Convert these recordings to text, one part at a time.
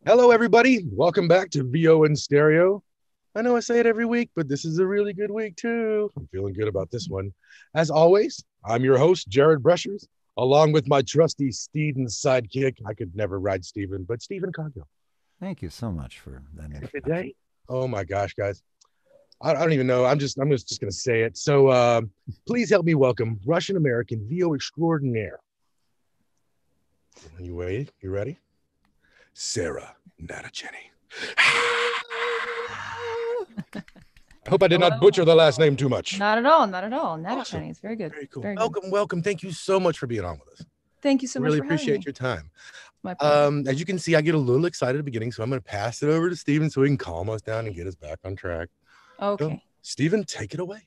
Hello, everybody. Welcome back to VO in Stereo. I know I say it every week, but this is a really good week, too. I'm feeling good about this one. As always, I'm your host, Jared Breshers, along with my trusty Steven sidekick. I could never ride Steven, but Steven Coghill. Thank you so much for that Every introduction. day. Oh my gosh, guys. I don't even know. I'm just gonna say it. So please help me welcome Russian American VO extraordinaire. You wait, you ready? Sarah Natochenny. I hope I did not Hello. butcher the last name too much. Not at all. Not at all. Awesome. Natochenny is very good. Very cool. Very good. Welcome, welcome. Thank you so much for being on with us. Thank you so much Really for having appreciate me. your time. My pleasure. As you can see, I get a little excited at the beginning, so I'm going to pass it over to Steven so he can calm us down and get us back on track. Okay. So, Steven, take it away.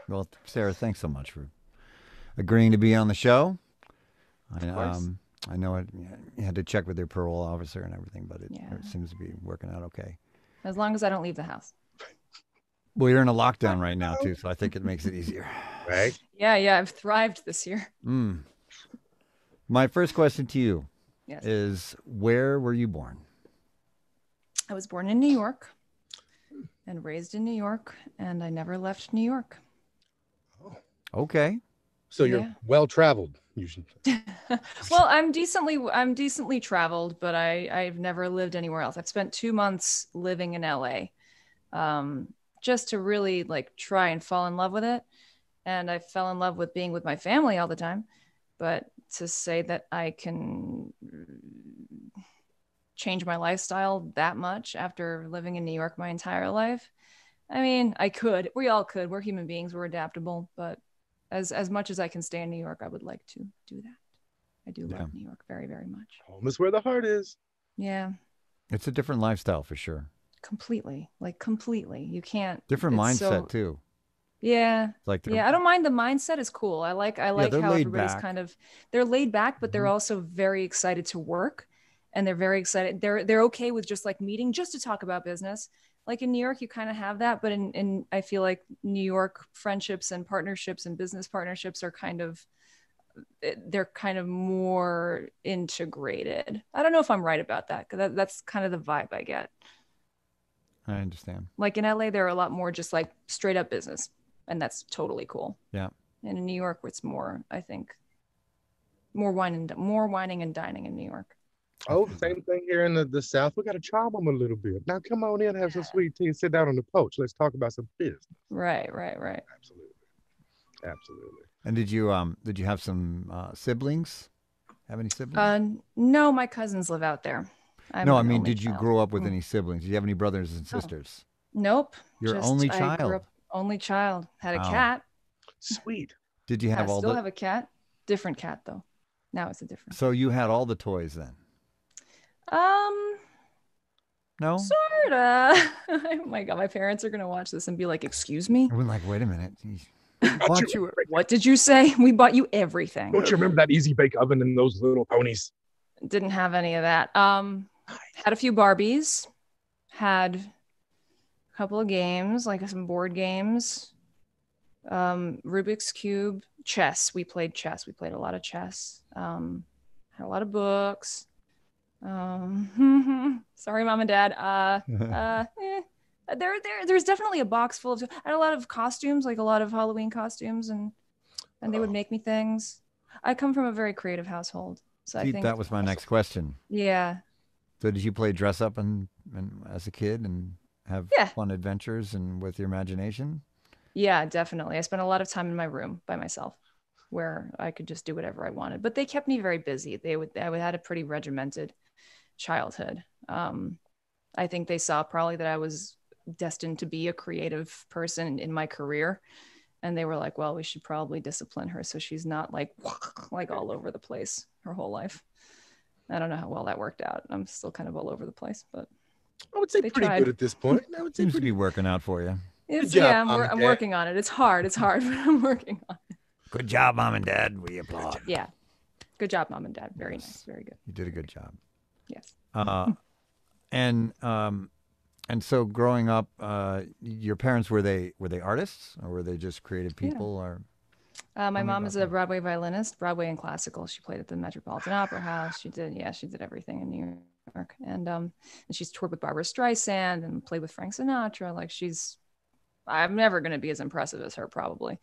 Well, Sarah, thanks so much for agreeing to be on the show. Of course. I know you had to check with your parole officer and everything, but Yeah. it seems to be working out okay. As long as I don't leave the house. Well, you're in a lockdown right now, too, so I think it makes it easier. Right? Yeah. I've thrived this year. My first question to you Yes. is, where were you born? I was born in New York and raised in New York, and I never left New York. Okay. So you're Yeah. well traveled, you should say. Well, I'm decently traveled, but I've never lived anywhere else. I've spent 2 months living in LA, just to really like try and fall in love with it. And I fell in love with being with my family all the time. But to say that I can change my lifestyle that much after living in New York my entire life, I mean, I could. We all could. We're human beings. We're adaptable. But as much as I can stay in New York, I would like to do that. I do Yeah. love New York very, very much. Home is where the heart is. Yeah, It's a different lifestyle for sure. completely. Like completely. You can't. Different it's mindset, so, too. yeah. Like Yeah, I don't mind. The mindset is cool. I like they're how laid everybody's back. kind of they're laid back, but they're Mhm. also very excited to work, and they're very excited. They're okay with just like meeting just to talk about business. Like in New York, you kind of have that, but in I feel like New York friendships and partnerships and business partnerships are they're kind of more integrated. I don't know if I'm right about that, because that's kind of the vibe I get. I understand. Like in LA, they're a lot more just like straight up business, and that's totally cool. Yeah. And in New York, it's more, I think, more whining and dining in New York. Oh, same thing here in the South. We got to charm them a little bit. Now, come on in, have some sweet tea, and sit down on the porch. Let's talk about some business. Right. Absolutely. Absolutely. And did you have some siblings? Have any siblings? No, my cousins live out there. I'm No, I an mean, only did you child. grow up with any siblings? Did you have any brothers and Oh, sisters? nope. You're Just only I child. grew up only child. Had a Wow. cat. Sweet. Did you I have all still the? have a cat. Different cat though. Now it's a different So you had all the toys then? cat. No. Sorta. Oh my god, my parents are gonna watch this and be like, "Excuse me, I was like, wait a minute. Got Bought you. you. what did you say? We bought you everything." Don't you remember that easy bake oven and those little ponies? Didn't have any of that. Had a few Barbies. Had a couple of games, like some board games. Rubik's Cube, chess. We played chess. We played a lot of chess. Had a lot of books. Sorry, mom and dad. There's definitely a box full of. I had a lot of costumes, like a lot of Halloween costumes, and they would make me things. I come from a very creative household, so I See, think that was my next question. yeah, So did you play dress up and as a kid and have yeah, fun adventures and with your imagination? yeah, definitely. I spent a lot of time in my room by myself, where I could just do whatever I wanted. But they kept me very busy. I had a pretty regimented childhood. I think they saw probably that I was destined to be a creative person in my career, and they were like, "Well, we should probably discipline her so she's not like like all over the place her whole life." I don't know how well that worked out. I'm still kind of all over the place, but I would say they pretty tried. good at this point. I would say Seems to pretty be working out for you. good It's job, yeah, Mom and I'm Dad. working on it. It's hard, but I'm working on it. Good job, mom and dad. We applaud. Yeah, good job, mom and dad. Very Yes. nice, very good. You did a good job. Yes. Uh, and so growing up, your parents were they artists or were they just creative Yeah. people? Or My tell me mom about is a them. Broadway violinist, Broadway and classical. She played at the Metropolitan Opera House. She did everything in New York. York. And she's toured with Barbara Streisand and played with Frank Sinatra. Like I'm never going to be as impressive as her, probably.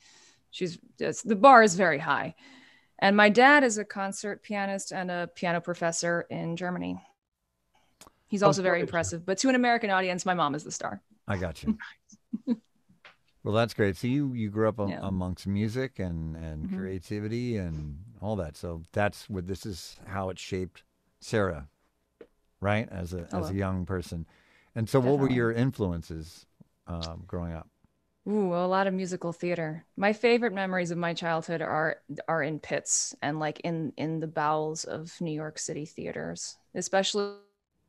The bar is very high. And my dad is a concert pianist and a piano professor in Germany. He's also very impressive, but to an American audience, my mom is the star. I got you. Well, that's great. So you grew up amongst music and creativity and all that. So this is how it shaped Sarah, right? As a young person. And so what were your influences growing up? Ooh, a lot of musical theater. My favorite memories of my childhood are in pits and like in the bowels of New York City theaters, especially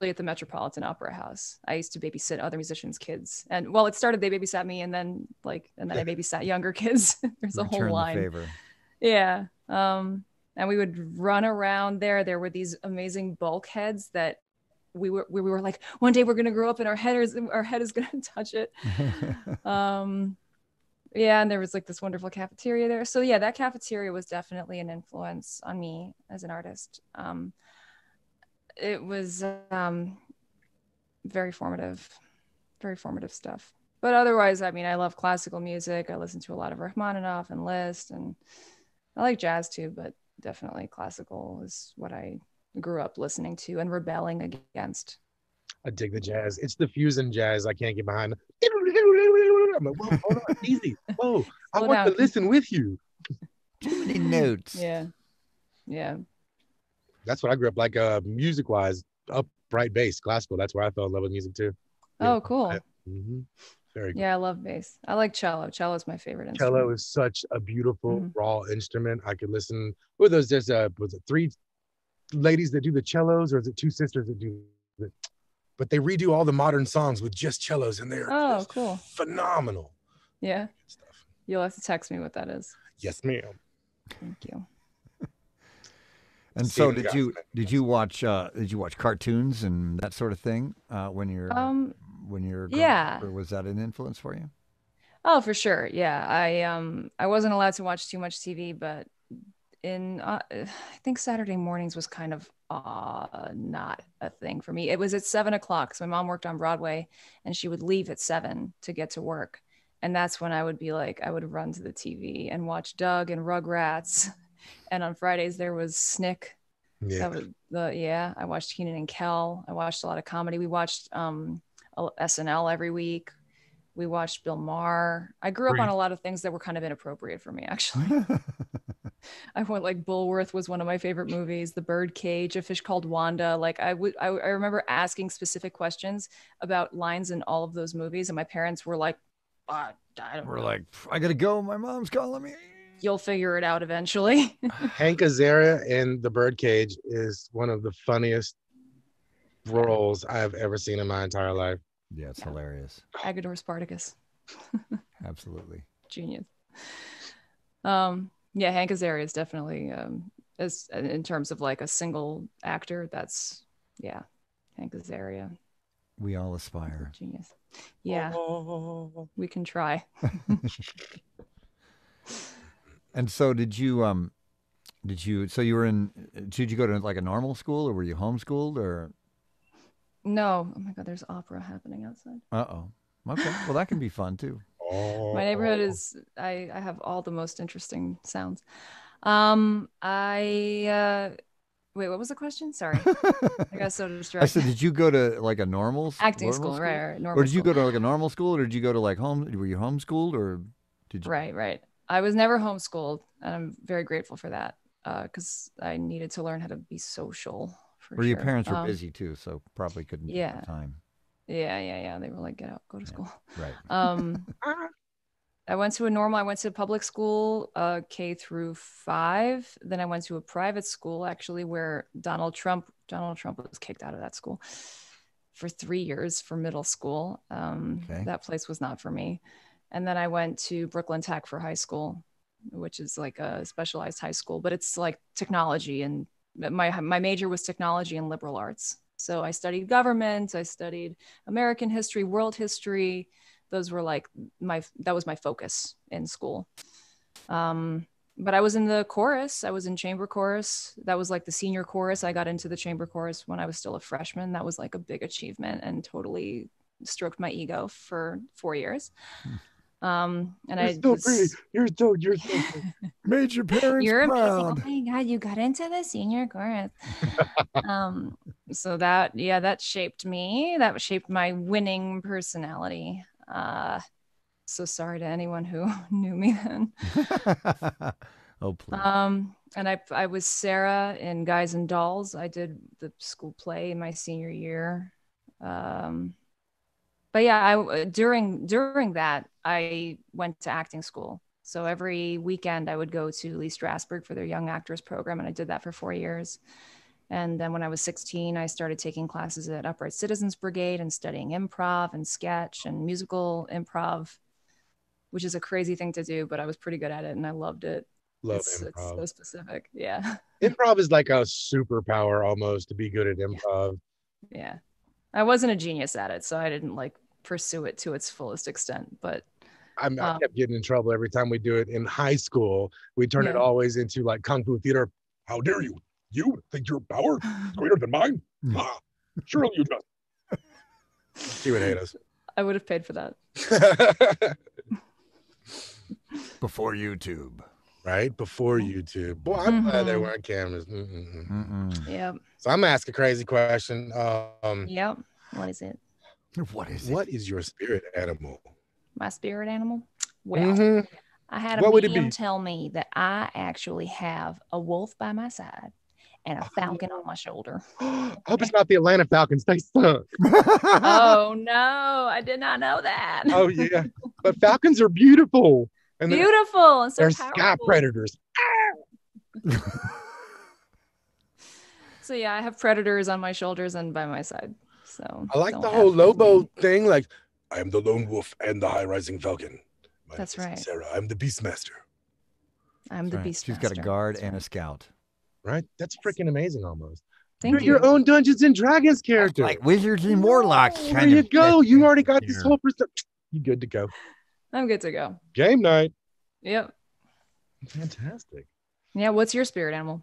at the Metropolitan Opera House. I used to babysit other musicians' kids, and it started they babysat me, and then I babysat younger kids. There's a whole line. The favor. Yeah. And we would run around there. There were these amazing bulkheads that we were like, one day we're gonna grow up and our head is gonna touch it. Yeah, and there was like this wonderful cafeteria there. So yeah, that cafeteria was definitely an influence on me as an artist. It was very formative stuff. But otherwise, I mean, I love classical music. I listen to a lot of Rachmaninoff and Liszt, and I like jazz too, but definitely classical is what I grew up listening to and rebelling against. I dig the jazz. It's the fusion jazz I can't get behind. I'm like, whoa, hold on, easy. Whoa, I want to listen with you. Too many notes. Yeah. That's what I grew up like, music-wise, upright bass, classical. That's where I fell in love with music too. Oh, cool. Very cool. Yeah, I love bass. I like cello. Cello is my favorite instrument. Cello is such a beautiful, raw instrument. I could listen. Was it 3 ladies that do the cellos, or is it 2 sisters that do it? But they redo all the modern songs with just cellos, and they're cool, phenomenal. Yeah. Stuff. You'll have to text me what that is. Yes, ma'am. Thank you. And so did you watch cartoons and that sort of thing when you're yeah, or was that an influence for you? Oh, for sure. Yeah. I wasn't allowed to watch too much TV, but I think Saturday mornings was kind of not a thing for me. It was at 7:00. So my mom worked on Broadway and she would leave at 7 to get to work. And that's when I would run to the TV and watch Doug and Rugrats. And on Fridays there was Snick. Yeah. I watched Keenan and Kel. I watched a lot of comedy. We watched SNL every week. We watched Bill Maher. I grew up on a lot of things that were kind of inappropriate for me, actually. I went like Bulworth was one of my favorite movies. The Birdcage, A Fish Called Wanda. Like I remember asking specific questions about lines in all of those movies, and my parents were like, I gotta go. My mom's calling me. You'll figure it out eventually. Hank Azaria in The Birdcage is one of the funniest roles I've ever seen in my entire life. Yeah, it's hilarious. Agador Spartacus. Absolutely. Genius. Yeah, Hank Azaria is definitely as in terms of like a single actor, that's Hank Azaria. We all aspire. Genius. Yeah. We can try. And so did you go to like a normal school, or were you homeschooled, or? No. Oh my God, there's opera happening outside. Uh-oh. Okay. Well, that can be fun too. My neighborhood is, I have all the most interesting sounds. Wait, what was the question? Sorry. I got so distracted. I said, did you go to like a normal acting school? Right. Normal. Or did you go to like a normal school, or did you go to like were you homeschooled, or did you? Right. I was never homeschooled, and I'm very grateful for that because I needed to learn how to be social. Your parents were busy too, so probably couldn't have time. Yeah. They were like, get out, go to school. Right. I went to public school, K through 5. Then I went to a private school, actually, where Donald Trump was kicked out of that school for 3 years for middle school. That place was not for me. And then I went to Brooklyn Tech for high school, which is like a specialized high school, but it's like technology. And my major was technology and liberal arts. So I studied government, I studied American history, world history. Those were like that was my focus in school. But I was in the chorus. I was in chamber chorus. That was like the senior chorus. I got into the chamber chorus when I was still a freshman. That was like a big achievement and totally stroked my ego for 4 years. And you're so pretty. You're so pretty. Made your parents proud. Oh my God, you got into the senior chorus. So that shaped me. That shaped my winning personality. So sorry to anyone who knew me then. Oh, please. And I was Sarah in Guys and Dolls. I did the school play in my senior year. But yeah, during that, I went to acting school. So every weekend I would go to Lee Strasberg for their Young Actors program, and I did that for 4 years. And then when I was 16, I started taking classes at Upright Citizens Brigade and studying improv and sketch and musical improv, which is a crazy thing to do, but I was pretty good at it and I loved it. It's so specific. Yeah. Improv is like a superpower almost, to be good at improv. Yeah. I wasn't a genius at it, so I didn't like pursue it to its fullest extent, but I kept getting in trouble every time we do it in high school. We turn it always into like Kung Fu theater. How dare you? You think your power is greater than mine? Surely you just. She would hate us. I would have paid for that. Before YouTube. Right? Before YouTube. Boy, I'm glad there weren't cameras. Yep. So I'm going to ask a crazy question. Yep. What is it? What is your spirit animal? My spirit animal? Well, I had a medium tell me that I actually have a wolf by my side and a falcon on my shoulder. I hope it's not the Atlanta Falcons. They suck. Oh, no. I did not know that. Oh, yeah. But falcons are beautiful. And beautiful. And so they're powerful. sky predators. So, yeah, I have predators on my shoulders and by my side. So I like the whole Lobo thing. Like, I am the lone wolf and the high rising falcon. That's right. Sarah, I'm the Beastmaster. I'm the Beastmaster. She's got a guard and a scout. Right? That's freaking amazing almost. Thank you. You're your own Dungeons and Dragons character. Like wizards and warlocks. There you go. You already got this whole perspective. You good to go. I'm good to go. Game night. Yep. Fantastic. Yeah. What's your spirit animal?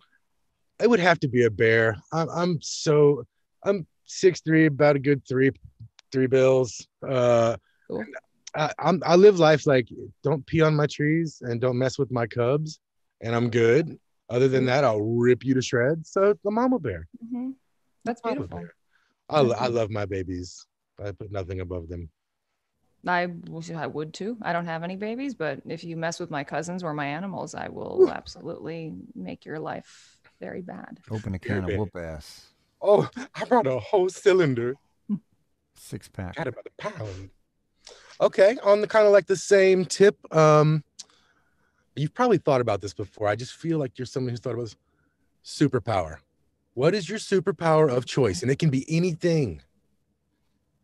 It would have to be a bear. I'm 6'3", about a good three bills. Cool. I live life like don't pee on my trees and don't mess with my cubs, and I'm good. Other than that, I'll rip you to shreds. So the mama bear. That's beautiful. I love my babies. I put nothing above them. I would too. I don't have any babies, but if you mess with my cousins or my animals, I will absolutely make your life very bad. Open a can of whoop ass. Oh, I brought a whole cylinder. 6-pack. Got about a pound. Okay, on the kind of like the same tip. You've probably thought about this before. I just feel like you're someone who's thought about this. Superpower. What is your superpower of choice? And it can be anything.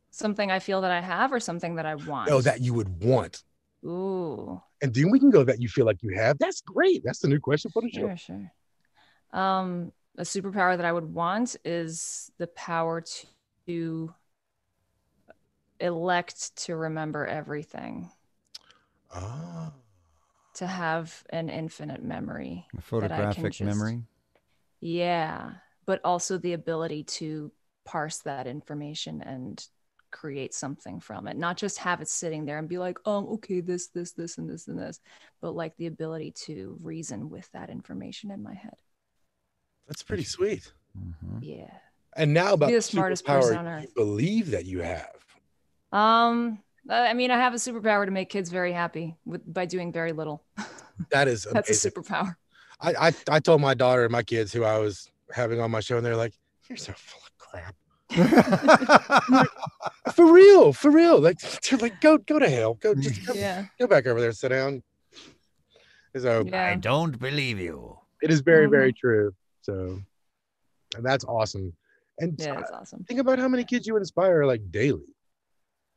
Something I feel that I have or something that I want? Oh, that you would want. Ooh. And then we can go that you feel like you have. That's great. That's the new question for the show. Sure. A superpower that I would want is the power to elect to remember everything. To have an infinite memory. A photographic memory? Yeah, but also the ability to parse that information and create something from it. Not just have it sitting there and be like, okay, this, and this, and this, but like the ability to reason with that information in my head. That's pretty sweet. Yeah. And now about the smartest person on earth. You believe that you have. I mean, I have a superpower to make kids very happy by doing very little. That is That's a superpower. I told my daughter and my kids who I was having on my show, and they're like, "You're so full of crap." Like, for real. Like, they're like, go to hell. Go back over there and sit down. So I don't believe you. It is very, very true. So, and that's awesome. And that's awesome. Think about how many kids you inspire like daily.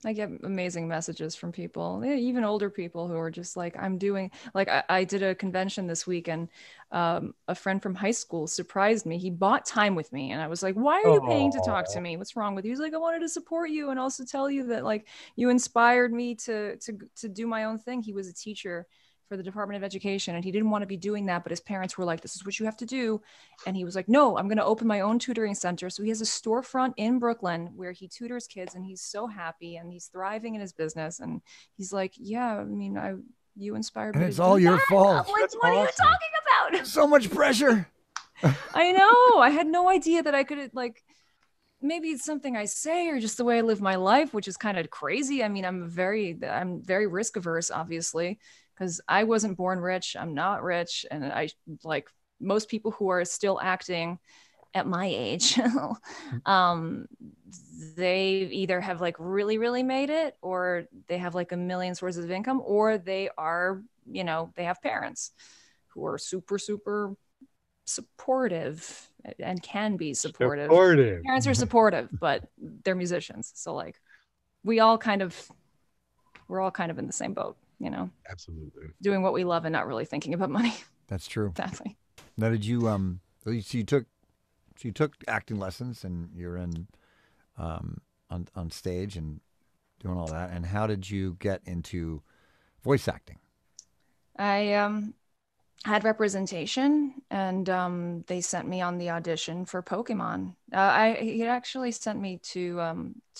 I get amazing messages from people, even older people who are just like, I'm doing, like I did a convention this week and a friend from high school surprised me. He bought time with me and I was like, why are you paying to talk to me? What's wrong with you? He's like, I wanted to support you and also tell you that like you inspired me to do my own thing. He was a teacher for the Department of Education, and he didn't want to be doing that, but his parents were like, this is what you have to do. And he was like, no, I'm going to open my own tutoring center. So he has a storefront in Brooklyn where he tutors kids, and he's so happy and he's thriving in his business. And he's like, yeah, I mean, you inspired me. And it's all your fault. Like, what are you talking about? So much pressure. I know. I had no idea that I could, like, maybe it's something I say or just the way I live my life, which is kind of crazy. I mean, I'm very risk averse, obviously, because I wasn't born rich. I'm not rich. And I, like most people who are still acting at my age, they either have like really, really made it, or they have like a million sources of income, or they are, you know, they have parents who are super, super supportive and can be supportive. Parents are supportive, but they're musicians. So like we're all kind of in the same boat, you know. Absolutely. Doing what we love and not really thinking about money. That's true. Exactly. Now, did you you took acting lessons, and you're in on stage and doing all that, and how did you get into voice acting? I had representation, and they sent me on the audition for Pokemon. He actually sent me to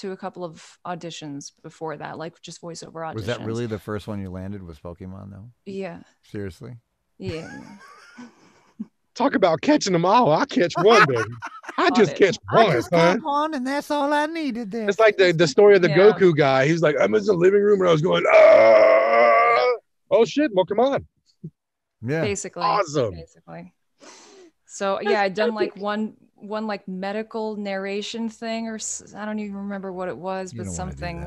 a couple of auditions before that, like just voiceover auditions. Was that really the first one you landed? Was Pokemon though? Yeah. Seriously? Yeah. Talk about catching them all. I catch one, baby. I just catch one. I just caught one, and that's all I needed there. It's like the story of the Goku guy. He's like, I'm in the living room, and I was going, oh shit, well, come on. Yeah. Basically. Awesome. Basically. So yeah, I'd done like one like medical narration thing, or I don't even remember what it was, but something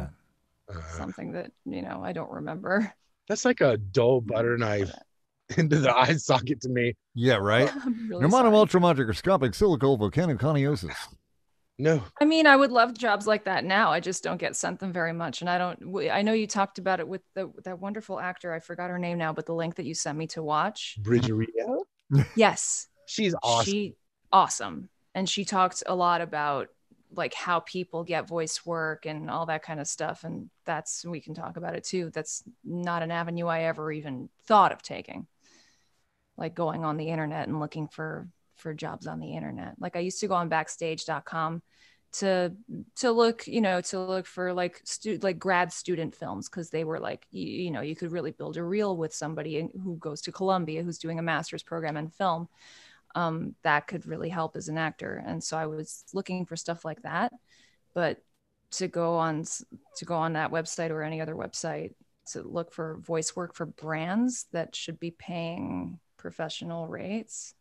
that, you know, I don't remember. That's like a dull butter knife into the eye socket to me. Yeah, right. Really ultramicroscopic silicovolcanoconiosis. No. I mean, I would love jobs like that now. I just don't get sent them very much. And I know you talked about it with that wonderful actor. I forgot her name now, but the link that you sent me to watch. Bridgeria? Yes. She's awesome. Awesome. And she talked a lot about like how people get voice work and all that kind of stuff. And we can talk about it too. That's not an avenue I ever even thought of taking. Like going on the internet and looking for jobs on the internet. Like I used to go on backstage.com to look for like grad student films, because they were like, you know, you could really build a reel with somebody who goes to Columbia, who's doing a master's program in film. That could really help as an actor. And so I was looking for stuff like that. But to go on that website or any other website to look for voice work for brands that should be paying professional rates.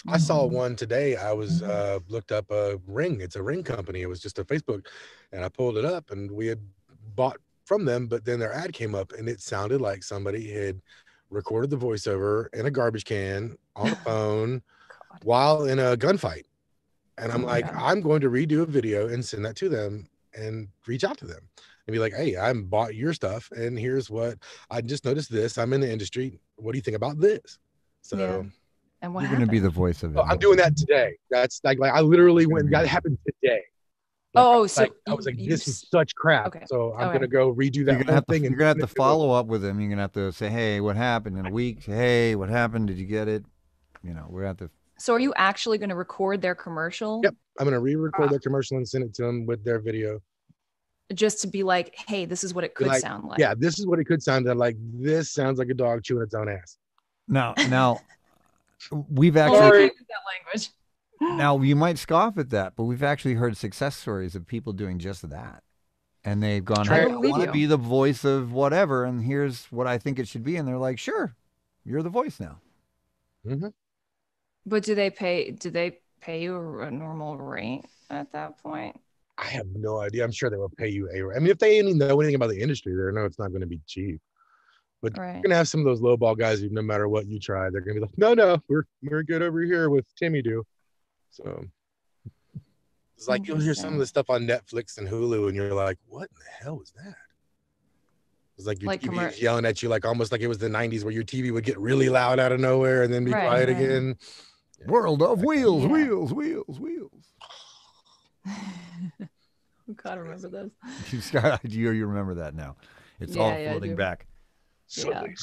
I saw one today. I was looked up a ring. It's a ring company. It was just a Facebook, and I pulled it up, and we had bought from them, but then their ad came up, and it sounded like somebody had recorded the voiceover in a garbage can on a phone while in a gunfight. And I'm like, I'm going to redo a video and send that to them and reach out to them and be like, hey, I bought your stuff, and here's what I just noticed this. I'm in the industry. What do you think about this? So. Yeah. And what you're going to be the voice of it. I'm doing that today. That's like I literally went. That happened today. Like, I was like, this is such crap. Okay. So I'm gonna go redo that whole thing. You're gonna have to follow up with them. You're gonna have to say, hey, what happened in a week? Hey, what happened? Did you get it? You know, we're at the. So are you actually going to record their commercial? Yep, I'm gonna re-record their commercial and send it to them with their video. Just to be like, hey, this is what it could sound like. Yeah, this is what it could sound like. This sounds like a dog chewing its own ass. Now. We've actually that language. Now you might scoff at that, but we've actually heard success stories of people doing just that, and they've gone, "I want to be the voice of whatever, and here's what I think it should be," and they're like, "Sure, you're the voice now." Mm-hmm. But do they pay you a normal rate at that point? I have no idea. I'm sure they will pay you a. I mean, if they even know anything about the industry, they know it's not going to be cheap. But you're going to have some of those lowball guys who, no matter what you try, they're going to be like, no, we're good over here with Timmy Do. So it's like you'll hear some of the stuff on Netflix and Hulu, and you're like, what in the hell was that? It's like your TV was yelling at you, like almost like it was the 90s where your TV would get really loud out of nowhere and then be quiet again. Yeah. World of wheels. God, I remember this. You remember that now. It's all floating back. Sunday,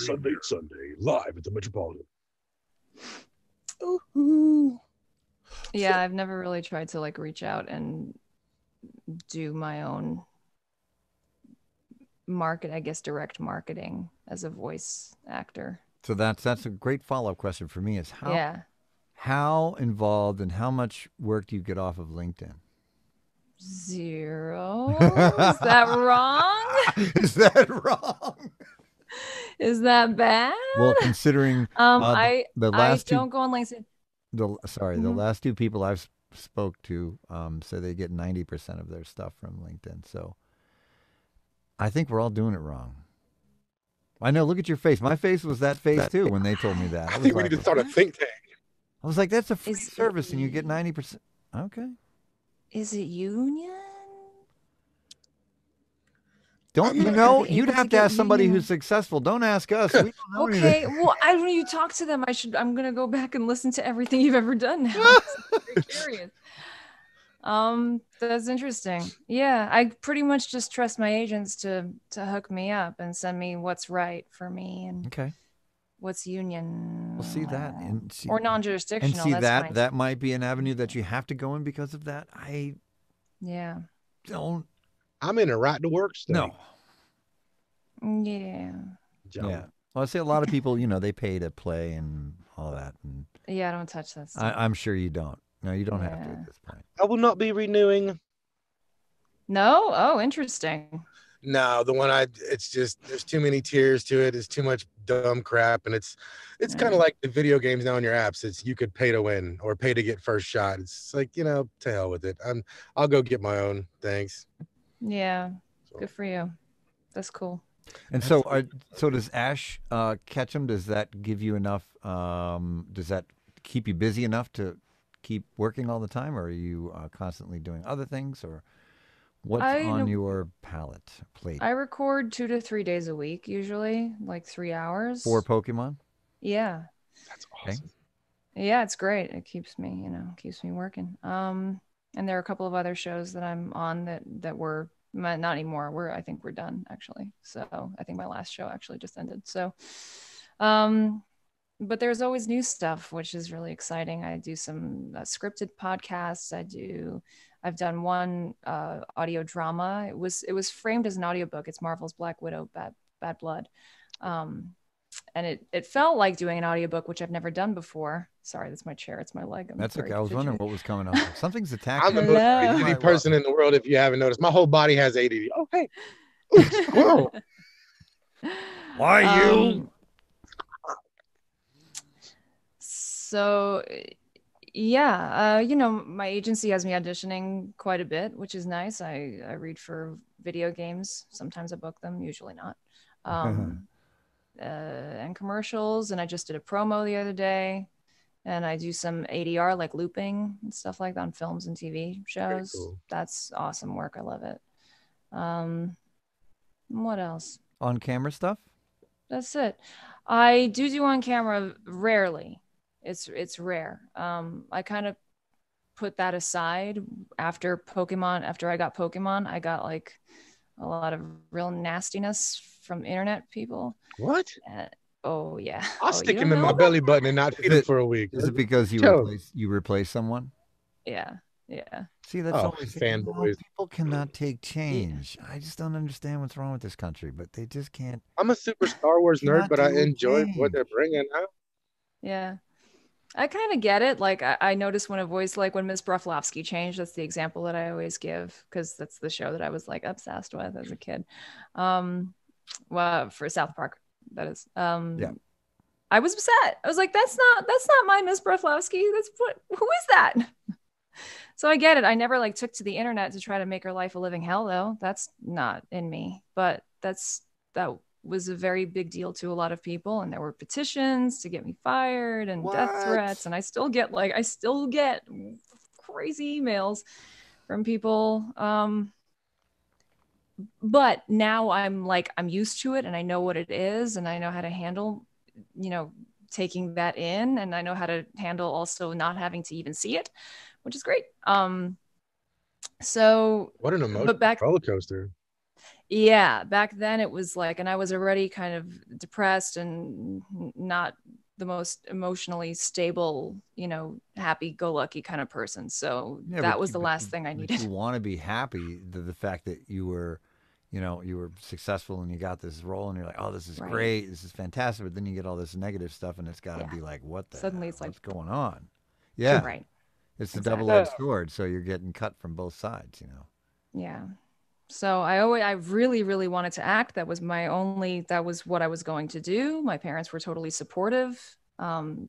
live at the Metropolitan. Ooh. Yeah, I've never really tried to like reach out and do my own direct marketing as a voice actor. So that's a great follow-up question for me is how involved and how much work do you get off of LinkedIn? 0. Is that wrong? Is that wrong? Is that bad? Well, considering I don't go on LinkedIn. The last 2 people I've spoke to say they get 90% of their stuff from LinkedIn. So I think we're all doing it wrong. I know. Look at your face. My face was that face too when they told me that. I think we need to start a think tank. I was like, that's a free service and you get 90%. Okay. Is it union? Don't you know? You'd have to ask somebody who's successful. Don't ask us. We don't know okay. anything. Well, when you talk to them, I'm gonna go back and listen to everything you've ever done now. I'm very curious. That's interesting. Yeah, I pretty much just trust my agents to hook me up and send me what's right for me and what's union. We'll see that or non-jurisdictional. And see that might be an avenue that you have to go in because of that. Don't. I'm in a right to work state. No. Yeah. Yeah. Well, I say a lot of people, they pay to play and all that. And yeah, I don't touch that stuff. I'm sure you don't. No, you don't have to at this point. I will not be renewing. No? Oh, interesting. No, the one it's just, there's too many tiers to it. It's too much dumb crap. And it's kind of like the video games now in your apps. It's, you could pay to win or pay to get first shot. It's like, to hell with it. I'll go get my own. Thanks. Yeah. Good for you. That's cool. And so does Ash Ketchum, does that give you enough, does that keep you busy enough to keep working all the time, or are you constantly doing other things, or what's on your plate? I record 2 to 3 days a week, usually, like 3 hours. For Pokemon? Yeah. That's awesome. Okay. Yeah, it's great. It keeps me, keeps me working. And there are a couple of other shows that I'm on that were not anymore. I think we're done actually. So I think my last show actually just ended. So, but there's always new stuff, which is really exciting. I do some scripted podcasts. I've done one audio drama. It was framed as an audiobook. It's Marvel's Black Widow, Bad Blood. And it felt like doing an audiobook, which I've never done before. Sorry, that's my chair. It's my leg. That's okay. I was wondering what was coming on. Something's attacking. I'm the most ADD person in the world, if you haven't noticed. My whole body has ADD. Oh, hey. Whoa. Why you? So, yeah, my agency has me auditioning quite a bit, which is nice. I read for video games. Sometimes I book them, usually not. And commercials, and I just did a promo the other day, and I do some ADR, like looping and stuff like that on films and TV shows. Cool. That's awesome work. I love it. What else? On camera stuff? That's it. I do on camera rarely. It's rare. I kind of put that aside after I got Pokemon. I got like a lot of real nastiness from internet people. What? Oh yeah. I'll stick him in my belly button and not feed him for a week. Is it because you replace someone? Yeah. See, that's always fanboys. People cannot take change. I just don't understand what's wrong with this country, but they just can't. I'm a super Star Wars nerd, but I enjoy what they're bringing out. Yeah. I kind of get it. Like I noticed when a voice, like when Miss Broflovsky changed, that's the example that I always give, because that's the show that I was like obsessed with as a kid. Well, for South Park, that is. Yeah. I was upset. I was like, that's not my Miss Broflovsky. Who is that? So I get it. I never like took to the internet to try to make her life a living hell, though. That's not in me. But that was a very big deal to a lot of people, and there were petitions to get me fired and death threats, and I still get crazy emails from people. But now I'm used to it, and I know what it is, and I know how to handle, taking that in, and I know how to handle also not having to even see it, which is great. So what an emotional roller coaster. Yeah, back then it was like, and I was already kind of depressed and not the most emotionally stable, happy-go-lucky kind of person. So that was the last thing I needed. You want to be happy. The fact that you were successful and you got this role and you're like, oh, this is great, this is fantastic. But then you get all this negative stuff and it's got to be like, what the suddenly hell? It's like, what's going on? Yeah, right. It's the double-edged sword. So you're getting cut from both sides, Yeah. So I really, really wanted to act. That was what I was going to do. My parents were totally supportive.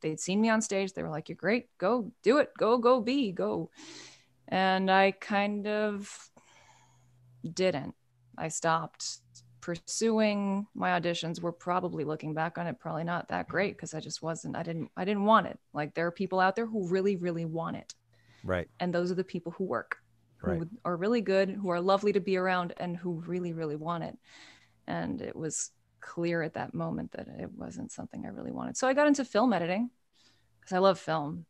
They'd seen me on stage. They were like, you're great. Go do it. Go. And I kind of didn't. I stopped pursuing. My auditions were probably, looking back on it, probably not that great because I just wasn't. I didn't want it. Like, there are people out there who really, really want it. Right. And those are the people who work. Who are really good, who are lovely to be around, and who really, really want it. And it was clear at that moment that it wasn't something I really wanted. So I got into film editing because I love film.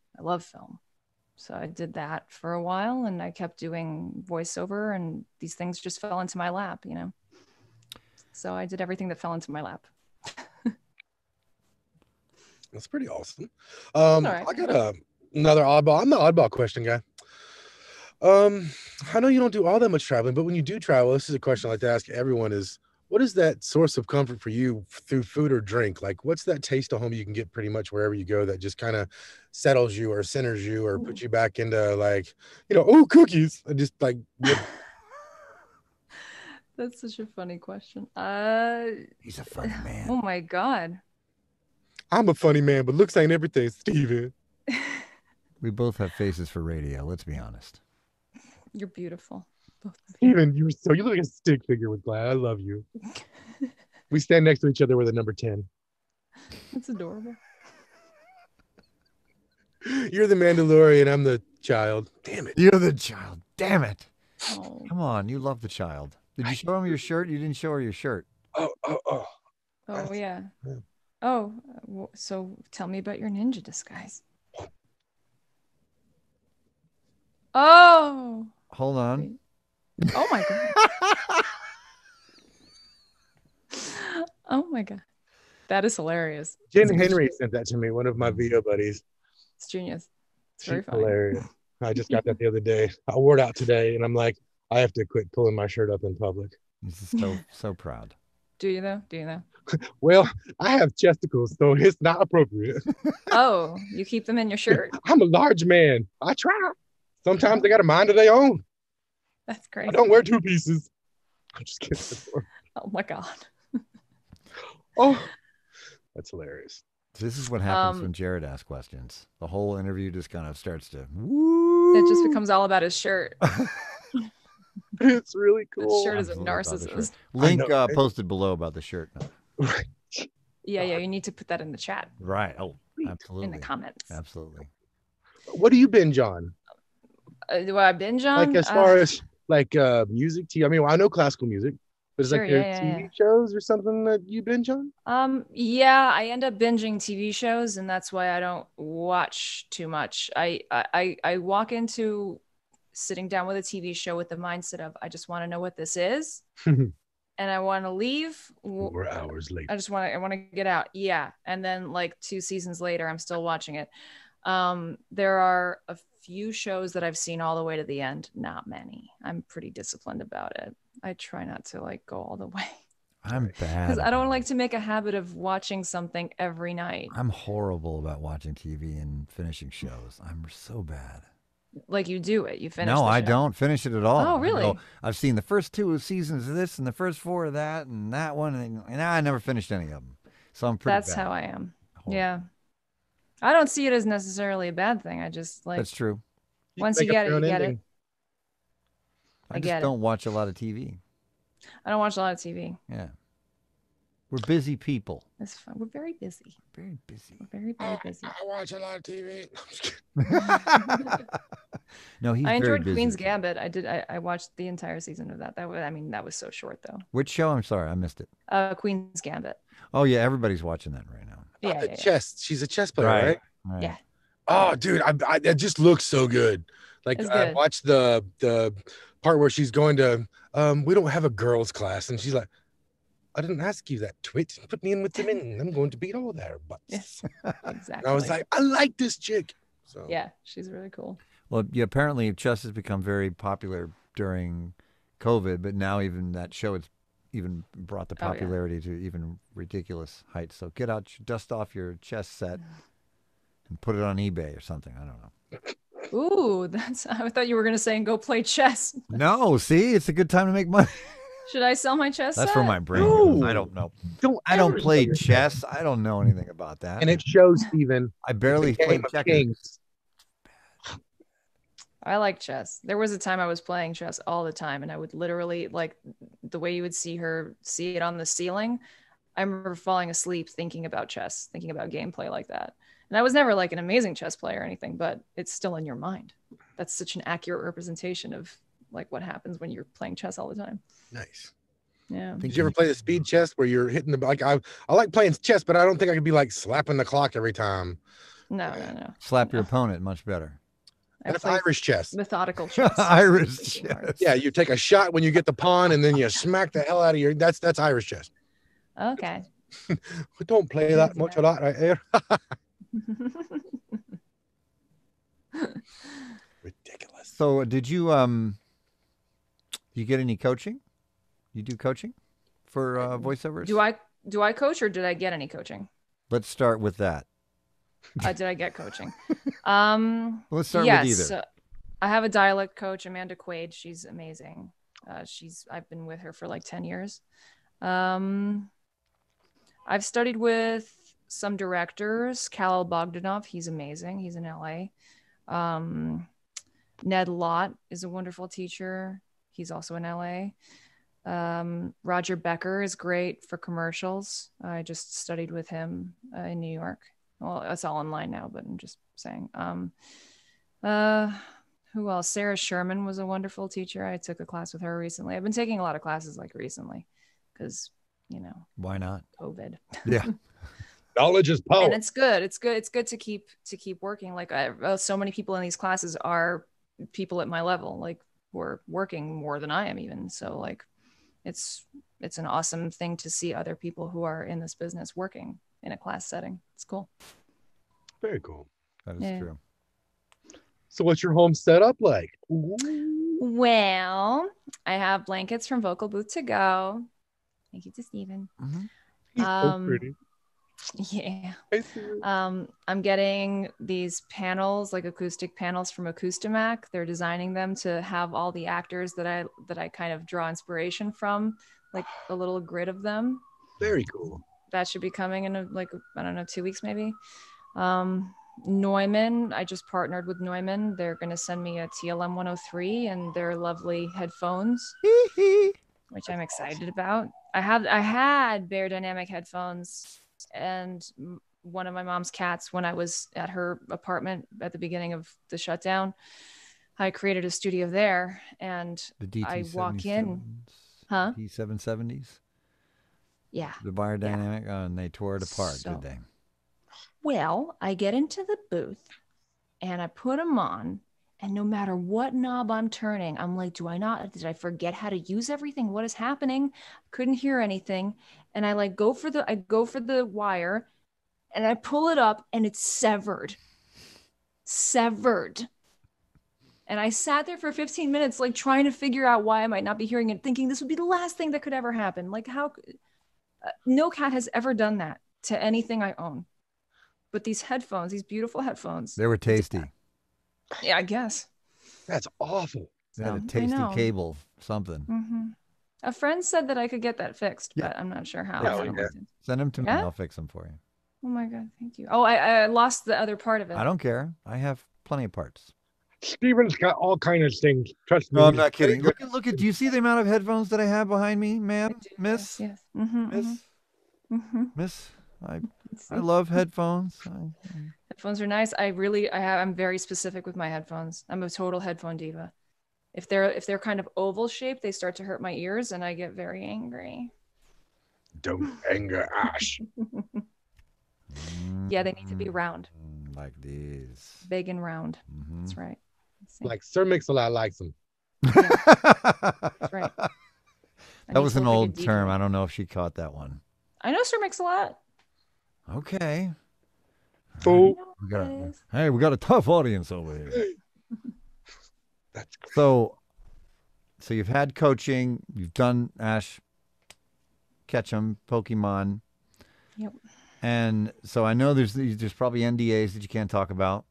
So I did that for a while, and I kept doing voiceover, and these things just fell into my lap, So I did everything that fell into my lap. That's pretty awesome. I got another oddball. I'm the oddball question guy. I know you don't do all that much traveling, but when you do travel, this is a question I like to ask everyone: is what is that source of comfort for you through food or drink? Like, what's that taste of home you can get pretty much wherever you go that just kind of settles you or centers you or puts you back into, like, cookies? I just like. That's such a funny question. He's a funny man. Oh my God. I'm a funny man, but looks ain't everything, Steven. We both have faces for radio. Let's be honest. You're beautiful. Steven, you look like a stick figure with glass. I love you. We stand next to each other with a number 10. That's adorable. You're the Mandalorian. I'm the child. Damn it. You're the child. Damn it. Oh. Come on. You love the child. Did you show him your shirt? You didn't show her your shirt. Oh, yeah. Oh, so tell me about your ninja disguise. Oh. Hold on. Wait. Oh my God. Oh my God. That is hilarious. Jen Henry sent that to me, one of my VO buddies. It's genius. It's very funny. Hilarious. I just got that the other day. I wore it out today, and I'm like, I have to quit pulling my shirt up in public. He's so proud. Do you though? Well, I have chesticles, so it's not appropriate. Oh, you keep them in your shirt? I'm a large man. I try. Sometimes they got a mind of their own. That's great. I don't wear two pieces. I'm just kidding. Oh my God. Oh, that's hilarious. This is what happens when Jared asks questions. The whole interview just kind of starts to woo. It just becomes all about his shirt. It's really cool. The shirt is a narcissist. Link posted below about the shirt. Right. Yeah, you need to put that in the chat. Right. Oh, absolutely. In the comments. Absolutely. What do you binge on? Do I binge on? Like, as far as like music, I mean, I know classical music, but it's like there TV shows or something that you binge on? Yeah, I end up binging TV shows, and that's why I don't watch too much. I walk into sitting down with a TV show with the mindset of, I just want to know what this is. And I want to leave. 4 hours later. I want to get out. Yeah. And then like 2 seasons later, I'm still watching it. There are a few shows that I've seen all the way to the end. Not many. I'm pretty disciplined about it. I try not to like go all the way. I'm bad. Because I don't like to make a habit of watching something every night. I'm horrible about watching TV and finishing shows. I'm so bad. Like, you do it. You finish. No, I don't finish it at all. Oh, really? I've seen the first 2 seasons of this and the first 4 of that and that one, and I never finished any of them. So I'm pretty. That's how I am. Horrible. Yeah. I don't see it as necessarily a bad thing. I just like. That's true. Once you get it, you get it. I just don't watch a lot of TV. I don't watch a lot of TV. Yeah. We're busy people. That's fine. We're very busy. Very busy. We're very, very busy. I watch a lot of TV. No, he's I enjoyed very busy. Queen's Gambit. I watched the entire season of that. That was so short though. Which show? I'm sorry, I missed it. Queen's Gambit. Oh yeah, everybody's watching that right now. Yeah, chess. She's a chess player, right? Yeah. Oh, dude, it just looks so good. Like It's I good. watched the part where she's going to we don't have a girls class, and she's like, I didn't ask you that, twit. Put me in with the men. I'm going to beat all their butts. Yeah, And exactly. I was like, I like this chick. So Yeah, she's really cool. Well, yeah, apparently chess has become very popular during COVID, but now even that show has even brought the Oh, yeah. popularity to even ridiculous heights. So get out, dust off your chess set and put it on eBay or something. I don't know. Ooh, I thought you were gonna say and go play chess. No, see, it's a good time to make money. Should I sell my chess That's set? for my brain. No. I don't know. don't I don't ever play say it. chess. I don't know anything about that. And it shows, Steven. I barely It's a play game of checkers. kings. I like chess. There was a time I was playing chess all the time, and I would literally, like, the way you would see it on the ceiling. I remember falling asleep thinking about chess, thinking about gameplay like that. And I was never like an amazing chess player or anything, but it's still in your mind. That's such an accurate representation of like what happens when you're playing chess all the time. Nice. Yeah. Did you ever play the speed chess where you're hitting the like? I like playing chess, but I don't think I could be like slapping the clock every time. No. Slap your opponent, much better. That's Irish chess. Methodical chess. Irish chess. Yeah, you take a shot when you get the pawn, and then you smack the hell out of your. That's Irish chess. Okay. We don't play that much of that right here. Ridiculous. So, did you you get any coaching? You do coaching for voiceovers? Do I coach or did I get any coaching? Let's start with that. Did I get coaching? Let's start with either. I have a dialect coach, Amanda Quaid. She's amazing. I've been with her for like 10 years. I've studied with some directors. Khalil Bogdanov, he's amazing. He's in LA. Ned Lott is a wonderful teacher. He's also in LA. Roger Becker is great for commercials. I just studied with him in New York. Well, it's all online now, but I'm just saying. Who else? Sarah Sherman was a wonderful teacher. I took a class with her recently. I've been taking a lot of classes like recently because, why not? COVID. Yeah. Knowledge is power. And it's good. It's good to keep working. Like so many people in these classes are people at my level, like who are working more than I am even. So like it's an awesome thing to see other people who are in this business working in a class setting. It's cool. Very cool. That is true. So what's your home setup like? Ooh. Well, I have blankets from Vocal Booth to go. Thank you to Steven. Mm-hmm. He's so pretty. Yeah. I'm getting these panels, like acoustic panels from Acoustimac. They're designing them to have all the actors that I kind of draw inspiration from, like a little grid of them. Very cool. That should be coming in I don't know, 2 weeks maybe. Neumann, I just partnered with Neumann. They're going to send me a TLM 103 and their lovely headphones, which I'm excited about. I had Bear Dynamic headphones, and one of my mom's cats, when I was at her apartment at the beginning of the shutdown, I created a studio there, and I walk in. Huh? P770s? Yeah. The Bear Dynamic, and they tore it apart, did they? Well, I get into the booth and I put them on, and no matter what knob I'm turning, I'm like, did I forget how to use everything? What is happening? Couldn't hear anything. And I go for the wire and I pull it up and it's severed. And I sat there for 15 minutes, like trying to figure out why I might not be hearing it, thinking this would be the last thing that could ever happen. Like no cat has ever done that to anything I own. But these headphones, these beautiful headphones. They were tasty. Yeah, I guess. That's awful. They had a tasty cable, something. Mm-hmm. A friend said that I could get that fixed, but I'm not sure how. Send them to me. I'll fix them for you. Oh my God, thank you. Oh, I lost the other part of it. I don't care. I have plenty of parts. Steven's got all kinds of things. Trust me. No, I'm not kidding. Look at. Do you see the amount of headphones that I have behind me, ma'am, miss? Yes. Mm-hmm, miss. Mm-hmm. Miss. I love headphones. Headphones are nice. I'm very specific with my headphones. I'm a total headphone diva. If they're kind of oval shaped, they start to hurt my ears and I get very angry. Don't anger Ash. Yeah, they need to be round. Like these. Big and round. That's right. Like Sir Mix-a-Lot likes them. Yeah. That's right. That was an old term. I don't know if she caught that one. I know Sir Mix-a-Lot. Okay. Fool. We got a tough audience over here. That's great. So you've had coaching. You've done Ash Ketchum, Pokemon. Yep. And so I know there's probably NDAs that you can't talk about.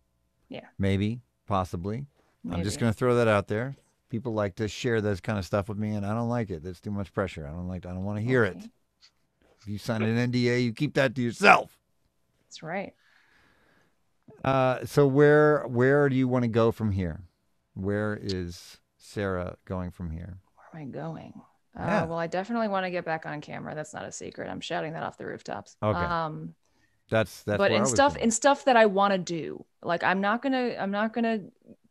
Yeah. Maybe, possibly. I'm just going to throw that out there. People like to share this kind of stuff with me, and I don't like it. That's too much pressure. I don't want to hear it. If you sign an NDA, you keep that to yourself. That's right. So where do you want to go from here? Where is Sarah going from here? Where am I going? Yeah. Well, I definitely want to get back on camera. That's not a secret. I'm shouting that off the rooftops. Okay. That's but in stuff that I want to do, like I'm not gonna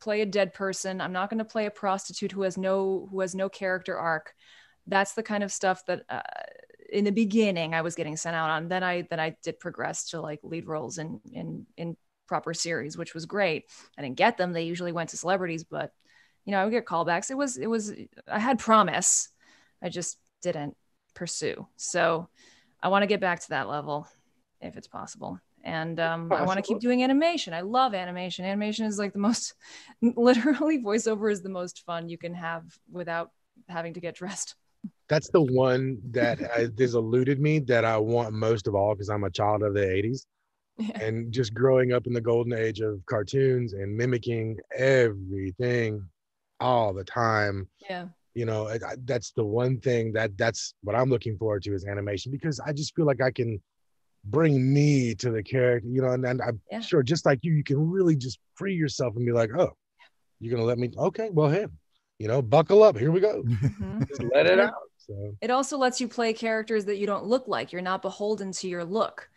play a dead person. I'm not gonna play a prostitute who has no character arc. That's the kind of stuff that in the beginning I was getting sent out on. Then I did progress to like lead roles in proper series, which was great. I didn't get them. They usually went to celebrities, but I would get callbacks. It was I had promise. I just didn't pursue. So I want to get back to that level if it's possible. And I want to keep doing animation. I love animation. Animation is like the most, literally voiceover is the most fun you can have without having to get dressed. That's the one that has eluded me that I want most of all because I'm a child of the 80s. Yeah. And just growing up in the golden age of cartoons and mimicking everything all the time. Yeah. That's the one thing that's what I'm looking forward to is animation, because I just feel like I can bring me to the character, and I'm sure just like you can really just free yourself and be like, oh, you're going to let me? Okay, well, hey, buckle up. Here we go. Mm-hmm. Just let it out. So it also lets you play characters that you don't look like. You're not beholden to your look.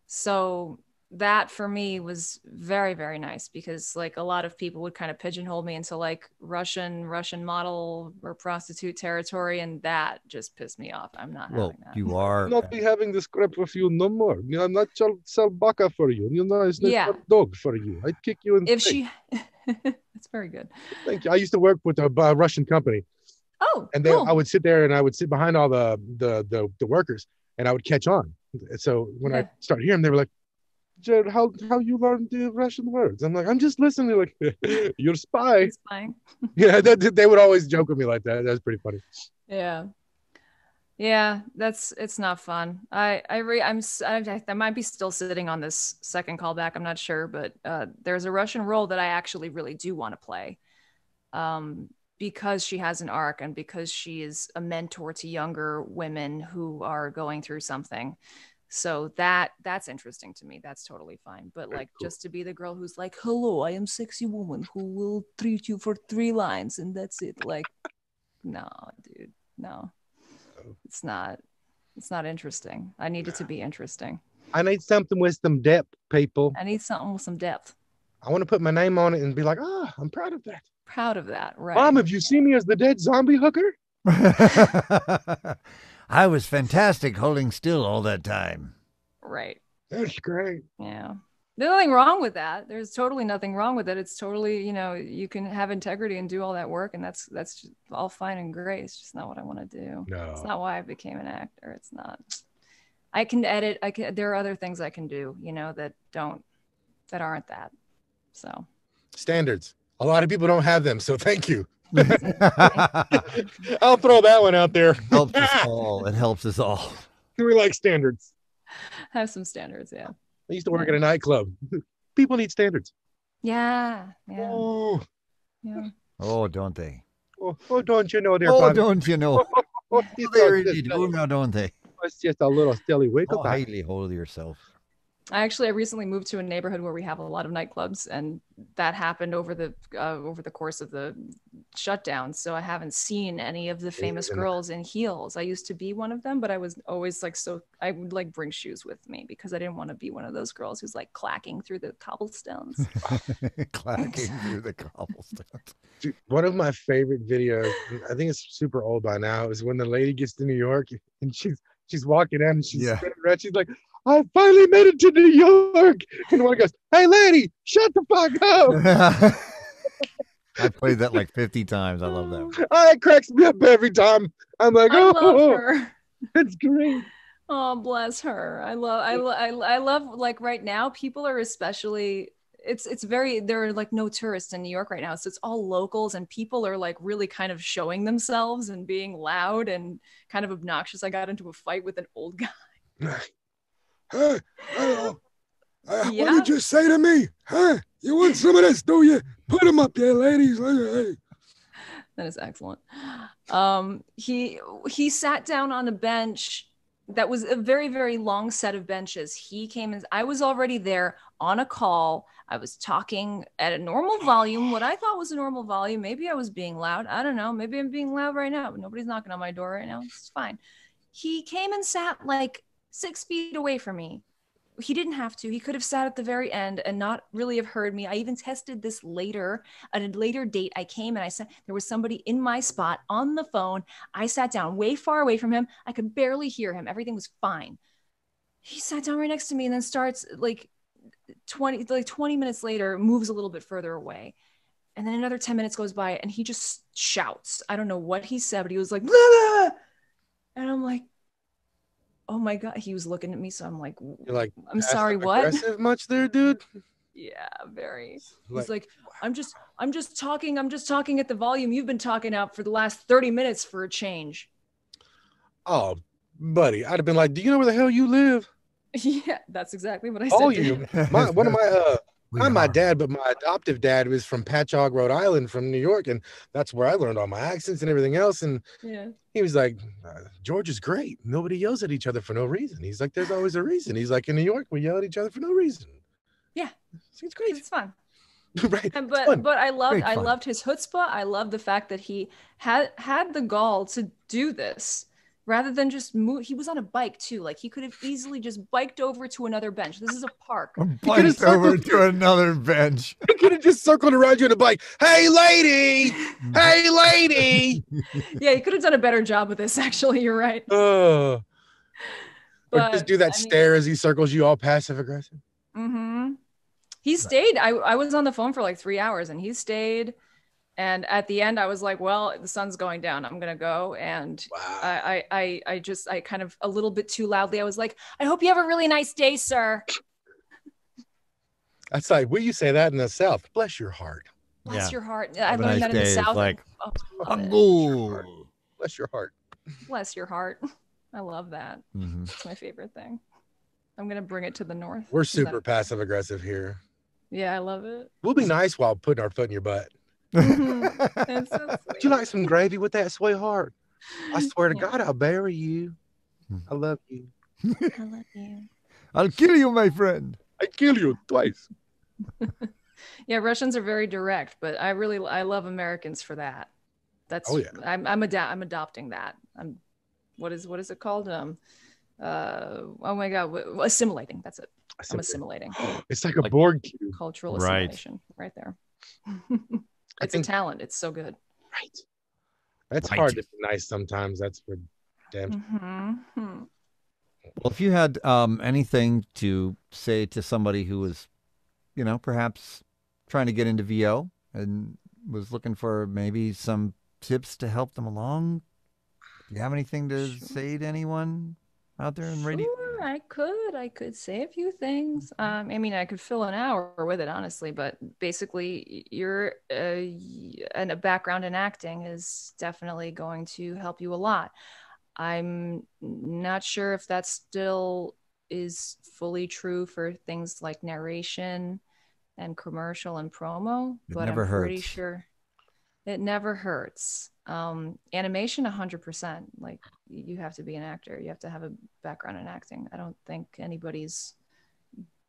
So that for me was very, very nice, because like a lot of people would kind of pigeonhole me into like Russian model or prostitute territory, and that just pissed me off. I'm not having that. You are I'll not be having the script with you no more. I'm not sell baka for you. It's not a dog for you. I'd kick you in the face. That's very good. Thank you. I used to work with a Russian company. Oh, and cool. I would sit there and I would sit behind all the workers, and I would catch on. So when I started hearing, they were like, Jared, how you learned the Russian words? I'm like, I'm just listening. Like, you're a spy. You're spying. Yeah, they would always joke with me like that. That's pretty funny. Yeah, it's not fun. I might be still sitting on this second callback. I'm not sure, but there's a Russian role that I actually really do want to play, because she has an arc and because she is a mentor to younger women who are going through something. So that's interesting to me. That's totally fine. But like, just to be the girl who's like, hello, I am sexy woman who will treat you for 3 lines and that's it. Like, no, dude, no, it's not interesting. I need it to be interesting. I need something with some depth, people. I need something with some depth. I want to put my name on it and be like, I'm proud of that. Proud of that, right? Mom, have you seen me as the dead zombie hooker? I was fantastic holding still all that time. Right. That's great. Yeah. There's nothing wrong with that. There's totally nothing wrong with it. It's totally, you can have integrity and do all that work, and that's just all fine and great. It's just not what I want to do. No. It's not why I became an actor. It's not. I can edit. There are other things I can do, that aren't that. So. Standards. A lot of people don't have them, so thank you. I'll throw that one out there. Helps us all. It helps us all. We like standards. Have some standards, yeah. I used to work at a nightclub. People need standards. Yeah. Oh, yeah. Oh, don't they? Oh, don't you know? Oh, don't you know? They really do now, don't they? It's just a little silly wiggle. Highly hold yourself. I recently moved to a neighborhood where we have a lot of nightclubs, and that happened over the course of the shutdown. So I haven't seen any of the famous girls in heels. I used to be one of them, but I was always like, I would like bring shoes with me because I didn't want to be one of those girls who's like clacking through the cobblestones. Clacking through the cobblestones. Dude, one of my favorite videos, I think it's super old by now, is when the lady gets to New York and she's walking in and she's spinning around. She's like, I finally made it to New York. And one goes, hey, lady, shut the fuck up. I played that like 50 times. I love that. It cracks me up every time. I'm like, I love her. It's great. Oh, bless her. I love like right now, people are especially, there are like no tourists in New York right now. So it's all locals and people are like really kind of showing themselves and being loud and kind of obnoxious. I got into a fight with an old guy. Hey, hello. What did you say to me? Huh? You want some of this, do you? Put them up there, ladies. Hey. That is excellent. He sat down on a bench that was a very, very long set of benches. He came in. I was already there on a call. I was talking at a normal volume, what I thought was a normal volume. Maybe I was being loud. I don't know. Maybe I'm being loud right now, but nobody's knocking on my door right now. It's fine. He came and sat like 6 feet away from me. He didn't have to. He could have sat at the very end and not really have heard me. I even tested this later. At a later date, I came and I said, there was somebody in my spot on the phone. I sat down way far away from him. I could barely hear him. Everything was fine. He sat down right next to me and then starts like 20 minutes later, moves a little bit further away. And then another 10 minutes goes by and he just shouts. I don't know what he said, but he was like, blah, blah. And I'm like, oh my God, he was looking at me. So I'm like, you're like, I'm sorry, what? Aggressive much there, dude? Yeah, very. He's like, I'm just talking at the volume. You've been talking out for the last 30 minutes for a change. Oh, buddy, I'd have been like, do you know where the hell you live? Yeah, that's exactly what I said. One of my not my dad, but my adoptive dad was from Patchogue, Rhode Island, from New York, and that's where I learned all my accents and everything else. And he was like, George is great. Nobody yells at each other for no reason. He's like, there's always a reason. He's like, in New York, we yell at each other for no reason. Yeah, it's great. It's fun. Right. But I loved his chutzpah. I loved the fact that he had the gall to do this. Rather than just move, he was on a bike too. Like he could have easily just biked over to another bench. This is a park. Biked over to another bench. He could have just circled around you on a bike. Hey, lady! Hey, lady! Yeah, he could have done a better job with this. Actually, you're right. Or just do that stare as he circles you, all passive aggressive. Mm-hmm. He stayed. I was on the phone for like 3 hours, and he stayed. And at the end, I was like, well, the sun's going down. I'm going to go. And wow. I kind of a little bit too loudly, I was like, I hope you have a really nice day, sir. That's like, will you say that in the South? Bless your heart. Bless your heart. I learned that in the South. Like, bless your heart. Bless your heart. I love that. Mm-hmm. It's my favorite thing. I'm going to bring it to the North. We're super passive aggressive here. Yeah, I love it. We'll be nice while putting our foot in your butt. That's so sweet. Would you like some gravy with that, sweetheart? I swear to God, I'll bury you. I love you. I love you. I'll kill you, my friend. I kill you twice. Yeah, Russians are very direct, but I love Americans for that. That's I'm adopting that. What is it called? Oh my God, assimilating. That's it. I'm assimilating. It's like a board cube. Cultural assimilation, right there. It's a talent. It's so good. Right. That's hard to be nice sometimes. That's for damn. Mm-hmm. Well, if you had anything to say to somebody who was, perhaps trying to get into VO and was looking for maybe some tips to help them along, do you have anything to say to anyone out there in radio? Sure, I could say a few things. I could fill an hour with it, honestly, but basically a background in acting is definitely going to help you a lot. I'm not sure if that still is fully true for things like narration and commercial and promo, but I'm pretty sure it never hurts. Animation, 100%. Like, you have to be an actor. You have to have a background in acting. I don't think anybody's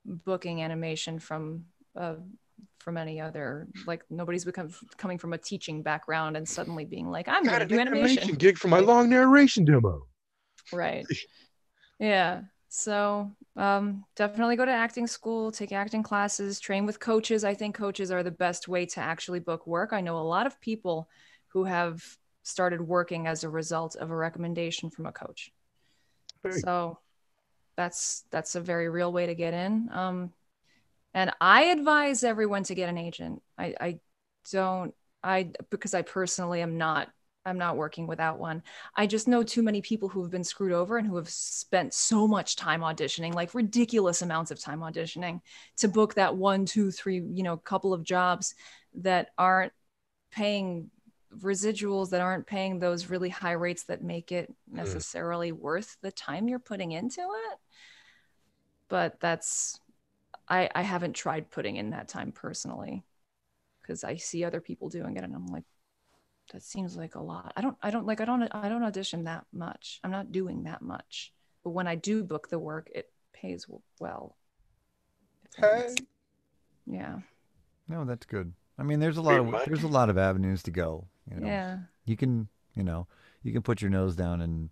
booking animation from any other, like, nobody's coming from a teaching background and suddenly being like, I'm going to do animation gig for my long narration demo. Right. Yeah. So definitely go to acting school, take acting classes, train with coaches. I think coaches are the best way to actually book work. I know a lot of people who have started working as a result of a recommendation from a coach. So that's a very real way to get in. And I advise everyone to get an agent. Because I personally I'm not working without one. I just know too many people who have been screwed over and who have spent so much time auditioning, like ridiculous amounts of time auditioning to book that 1, 2, 3, couple of jobs that aren't paying residuals, that aren't paying those really high rates that make it necessarily worth the time you're putting into it. But I haven't tried putting in that time personally, because I see other people doing it and I'm like, that seems like a lot. I don't audition that much. I'm not doing that much. But when I do book the work, it pays well. Hey. Yeah. No, that's good. I mean, there's a lot of avenues to go. Yeah. You can put your nose down and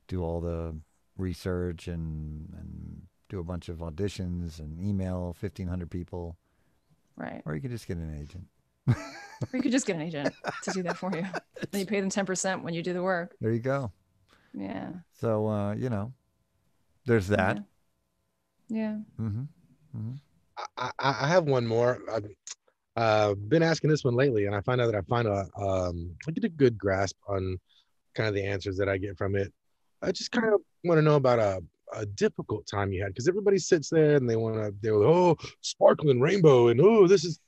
do all the research and do a bunch of auditions and email 1,500 people. Right. Or you could just get an agent. Or you could just get an agent to do that for you. Then you pay them 10% when you do the work. There you go. Yeah. So, there's that. Yeah. Mm-hmm. Mm-hmm. I have one more. I've been asking this one lately, and I find out that I get a good grasp on kind of the answers that I get from it. I just kind of want to know about a difficult time you had, because everybody sits there and they're sparkling rainbow, and this is,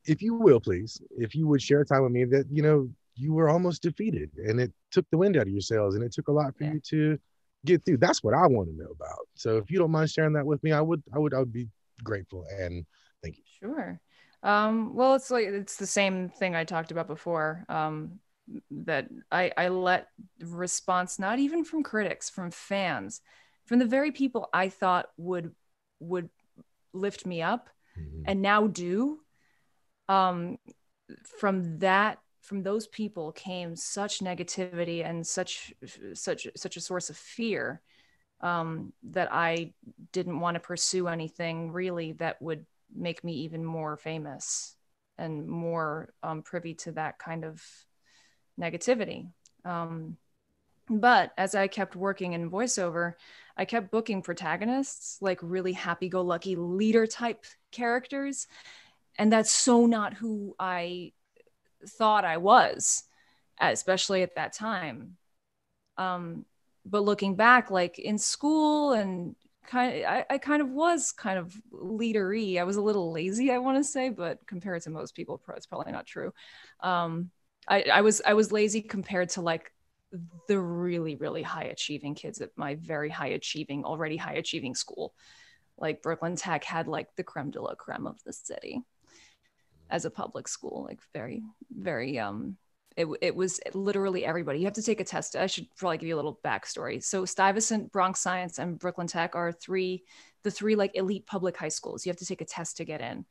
if you will, please, if you would share a time with me that you were almost defeated and it took the wind out of your sails and it took a lot for you to get through. That's what I want to know about. So if you don't mind sharing that with me, I would be grateful, and thank you. Sure. Well, it's the same thing I talked about before. That I let response, not even from critics, from fans, from the very people I thought would lift me up, and now do. From those people came such negativity and such a source of fear, that I didn't want to pursue anything really that would make me even more famous and more privy to that kind of negativity. But as I kept working in voiceover, I kept booking protagonists, like really happy-go-lucky leader type characters. And that's so not who I thought I was, especially at that time. But looking back, like in school, and I kind of was kind of leadery. I was a little lazy, I want to say, but compared to most people, it's probably not true. I was lazy compared to like the really, really high achieving kids at my very already high achieving school. Like Brooklyn Tech had like the creme de la creme of the city as a public school, like very, very, it was literally everybody. You have to take a test. I should probably give you a little backstory. So Stuyvesant, Bronx Science, and Brooklyn Tech are the three like elite public high schools. You have to take a test to get in.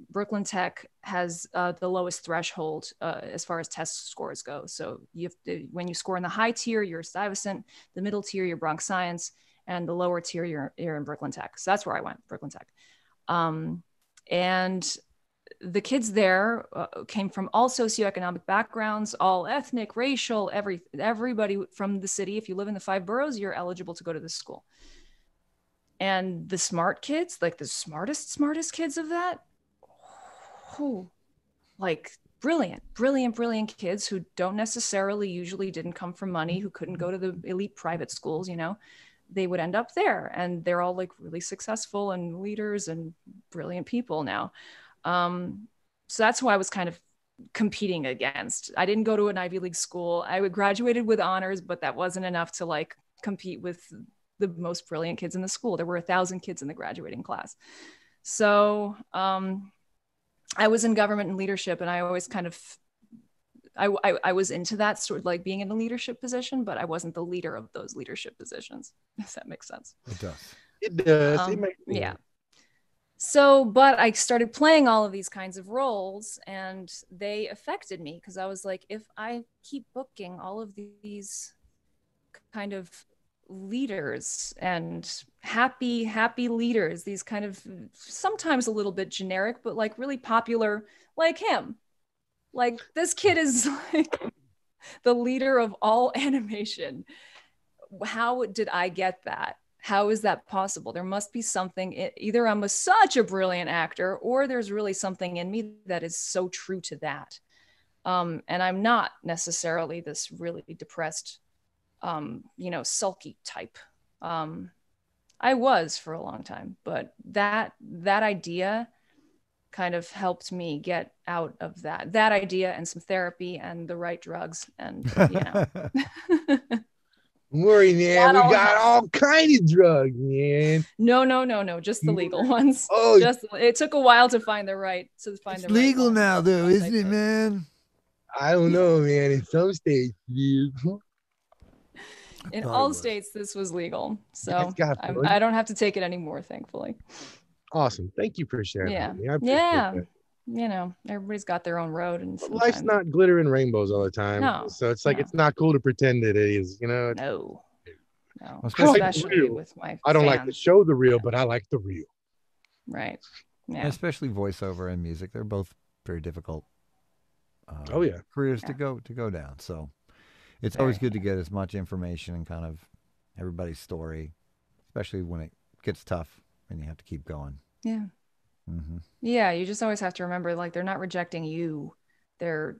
Brooklyn Tech has the lowest threshold as far as test scores go. So when you score in the high tier, you're Stuyvesant, the middle tier, you're Bronx Science, and the lower tier, you're in Brooklyn Tech. So that's where I went, Brooklyn Tech. And the kids there came from all socioeconomic backgrounds, all ethnic, racial, everybody from the city. If you live in the 5 boroughs, you're eligible to go to this school. And the smart kids, like the smartest kids of that, like brilliant kids who don't necessarily usually didn't come from money, who couldn't go to the elite private schools, they would end up there. And they're all like really successful and leaders and brilliant people now. So that's who I was kind of competing against. I didn't go to an Ivy League school. I graduated with honors, but that wasn't enough to like compete with the most brilliant kids in the school. There were 1,000 kids in the graduating class. So I was in government and leadership, and I always kind of, I was into that sort of like being in a leadership position, but I wasn't the leader of those leadership positions, if that makes sense. It does. It does. It makes sense. Yeah. So, but I started playing all of these kinds of roles, and they affected me because I was like, if I keep booking all of these kind of leaders and happy leaders, these kind of sometimes a little bit generic, but like really popular, like him, like this kid is like the leader of all animation. How did I get that? how is that possible? There must be something. Either I'm such a brilliant actor, or there's really something in me that is so true to that. And I'm not necessarily this really depressed, sulky type. I was for a long time, but that idea kind of helped me get out of that idea, and some therapy and the right drugs, and Don't worry, man. We got all kinds of drugs, man. No, just the legal ones. Oh, it took a while to find the right. It's legal right now, though, isn't it, man? I don't know, man. In some states, in all states, this was legal, so I don't have to take it anymore, thankfully. Awesome. Thank you for sharing. Yeah. That. Everybody's got their own road, and life's not glitter and rainbows all the time. No, so it's like it's not cool to pretend it is. No. Especially with my I don't like to show the real, but I like the real. Right. Yeah. Especially voiceover and music. They're both very difficult. Careers to go down. So it's always good to get as much information and kind of everybody's story, especially when it gets tough and you have to keep going. Yeah. Mm-hmm. Yeah, you just always have to remember, like, they're not rejecting you. They're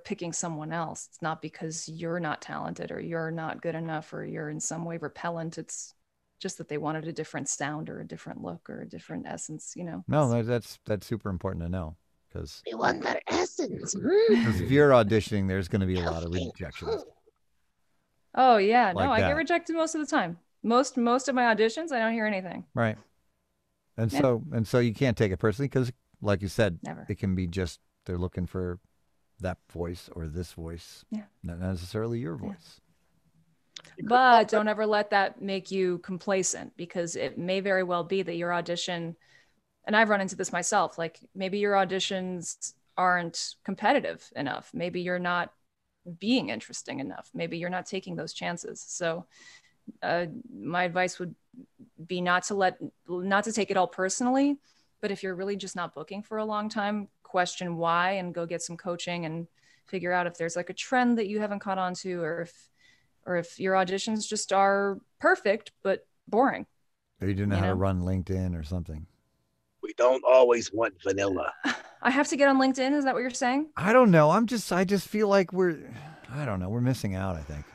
picking someone else. It's not because you're not talented or you're not good enough or you're in some way repellent. It's just that they wanted a different sound or a different look or a different essence, No, that's super important to know, because we want that essence. If you're auditioning, there's going to be a lot of rejections. Oh yeah, I get rejected most of the time. Most of my auditions, I don't hear anything. Right. And so you can't take it personally, because, like you said, it can be just they're looking for that voice or this voice, not necessarily your voice. But don't ever let that make you complacent, because it may very well be that your audition, and I've run into this myself, like maybe your auditions aren't competitive enough. Maybe you're not being interesting enough. Maybe you're not taking those chances. So my advice would be not to take it all personally, but if you're really just not booking for a long time, question why and go get some coaching and figure out if there's like a trend that you haven't caught on to, or if your auditions just are perfect but boring. Or you didn't know how to run LinkedIn or something. We don't always want vanilla. I have to get on LinkedIn. Is that what you're saying? I don't know. I just feel like we're missing out, I think.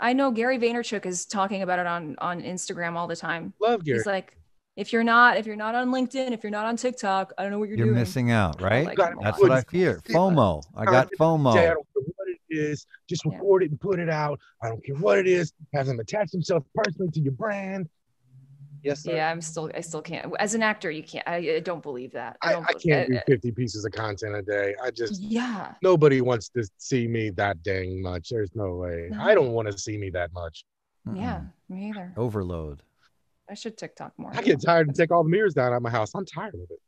I know Gary Vaynerchuk is talking about it on Instagram all the time. Love Gary. He's like, if you're not on LinkedIn, if you're not on TikTok, I don't know what you're doing. You're missing out, right? That's what I fear. FOMO. I got FOMO. I don't care what it is. Just record it and put it out. I don't care what it is. Have them attach themselves personally to your brand. Yes, sir. Yeah, I still can't. As an actor, you can't. I don't believe that. I can't do 50 pieces of content a day. Nobody wants to see me that dang much. There's no way. No. I don't want to see me that much. Yeah, me either. Overload. I should TikTok more. I get tired and take all the mirrors down out of my house. I'm tired of it.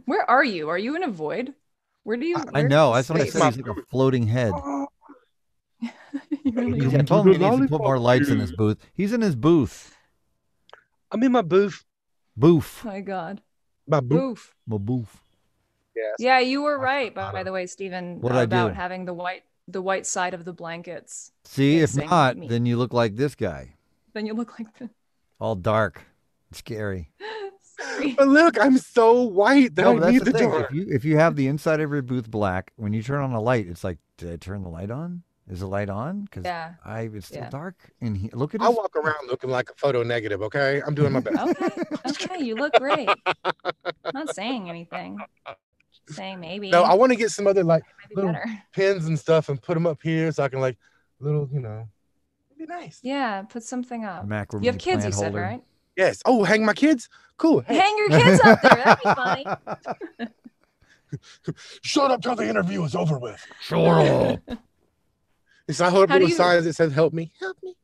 Where are you? Are you in a void? Where do you? I know. That's what I said. He's like a floating head. He told me he needs to put more lights in his booth. He's in his booth. I'm in my booth. Booth. My God. My booth. My booth. Yes. Yeah, you were right. By the way, Stephen, about having the white side of the blankets. See, if not, then you look like this guy. Then you look like the. All dark. Scary. Sorry. But look, I'm so white that I need the dark. If you have the inside of your booth black, when you turn on a light, it's like, did I turn the light on? Is the light on? Because it's still dark in here. Look at. I walk around looking like a photo negative. Okay, I'm doing my best. Okay, you look great. I'm not saying anything. Just saying maybe. No, I want to get some other little pins and stuff and put them up here so I can little, it'd be nice. Yeah, put something up. You have kids, you said, right? Yes. Oh, hang my kids. Cool. Hey. Hang your kids up there. That'd be funny. Shut up till the interview is over with. Shut up. It's not hold up little signs that says "Help me, help me."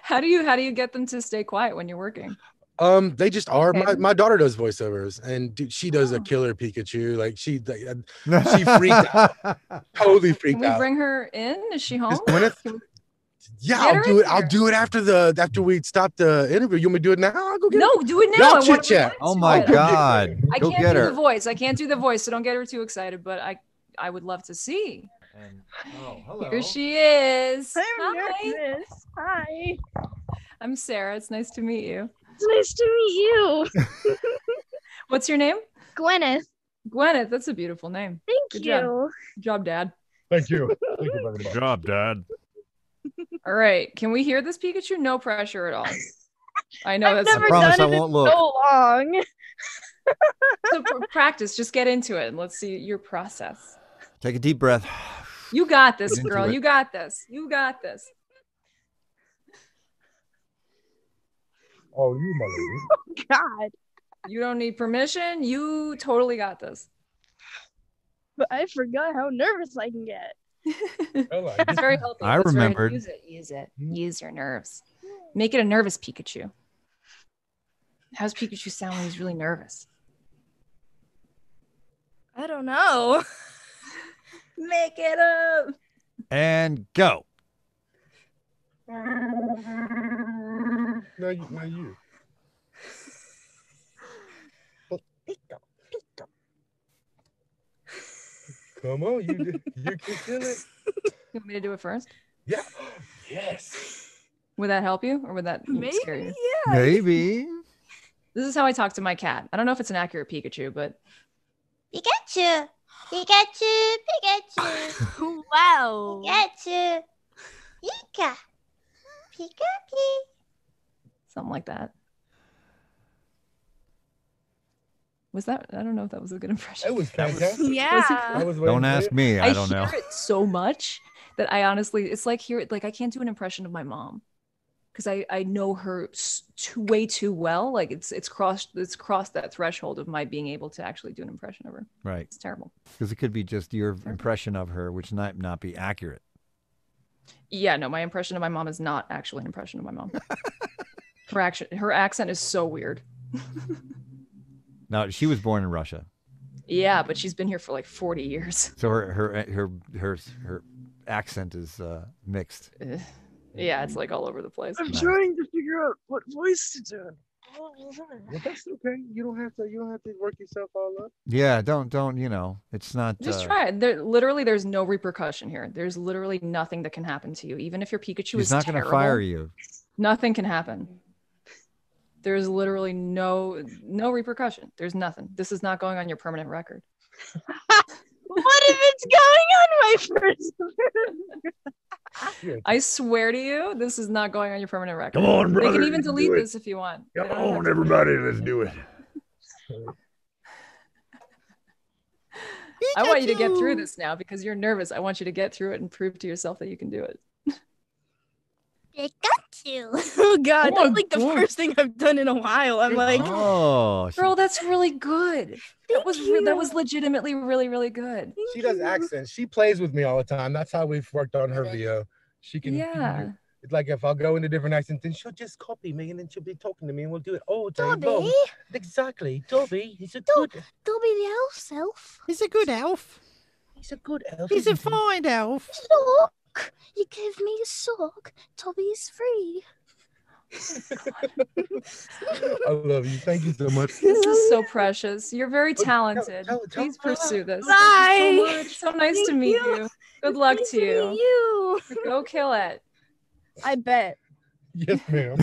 How do you get them to stay quiet when you're working? They just are. My daughter does voiceovers, and she does a killer Pikachu. Like she freaked out, totally freaked out. Can we bring her in? Is she home? Yeah, I'll do it. I'll do it after we stop the interview. You want me to do it now? I'll go get her. No, do it now. Y'all chit chat. Oh my God! I can't do the voice. I can't do the voice, so don't get her too excited. But I would love to see. And hello. Here she is. I'm Hi. nervous. Hi. I'm Sarah. It's nice to meet you. It's nice to meet you. What's your name? Gwyneth. Gwyneth. That's a beautiful name. Thank Good you. job. Good job, Dad. Thank you. Thank you very much. Good job, Dad. All right. Can we hear this Pikachu? No pressure at all. I know I've that's never promise done I it won't in look. so long. so practice. Just get into it and let's see your process. Take a deep breath. You got this, Get into girl. it. You got this. You got this. Oh, you mother. God. You don't need permission. You totally got this. But I forgot how nervous I can get. It's very healthy. I That's very- remembered. use it. Use your nerves. Make it a nervous Pikachu. How's Pikachu sound when he's really nervous? I don't know. Make it up. And go. No, you. Come on, you can kill it. You want me to do it first? Yeah. Yes. Would that help you or would that Maybe, scare you? yeah. Maybe. This is how I talk to my cat. I don't know if it's an accurate Pikachu, but Pikachu, Pikachu, Pikachu, Wow. Pikachu, Pika, Pikachu. something like that. Was that? I don't know if that was a good impression. That was fantastic. Yeah. I was Don't waiting for ask you. me. I don't hear know. it so much that I honestly, it's like I can't do an impression of my mom because I know her way too well. Like it's crossed that threshold of my being able to actually do an impression of her. Right. It's terrible. Because it could be just your impression of her, which might not be accurate. Yeah, no, my impression of my mom is not actually an impression of my mom. Her accent is so weird. Now, she was born in Russia, Yeah, but she's been here for like 40 years. so her accent is mixed. Yeah, it's like all over the place. I'm Nice. trying to figure out what voice to do. Well, that's okay. You don't have to work yourself all up. Yeah, don't. It's not. Just try it. There's no repercussion here. There's literally nothing that can happen to you. Even if your Pikachu is She's not going to terrible, fire you. nothing can happen. There's literally no repercussion. There's nothing. This is not going on your permanent record. What if it's going on my first? I swear to you, this is not going on your permanent record. Come on, brother, They can you even can delete do it. this if you want. Come They don't have on, to. everybody, let's do it. I want you to get through this now because you're nervous. I want you to get through it and prove to yourself that you can do it. Pikachu. Oh God, Oh my that's like the God. first thing I've done in a while. I'm like, Oh, Girl, that's really good. That was you. legitimately really, really good. She does accents. She plays with me all the time. That's how we've worked on her VO. She can. Yeah. It's like if I'll go into different accents, then she'll just copy me, and then she'll be talking to me, and we'll do it all day long. Dobby, Exactly, Dobby. He's a Dob- good. Dobby the elf elf. he's a good elf. He's a good elf. He's a isn't he? fine elf. Sock. You give me a sock. Dobby's free. I love you. Thank you so much. This is so precious. You're very Tell- talented. tell- Please tell- pursue this. Bye. Thank you so much. So nice to Thank meet you. you. Good luck nice to you. meet you. Go kill it. I bet. Yes, ma'am.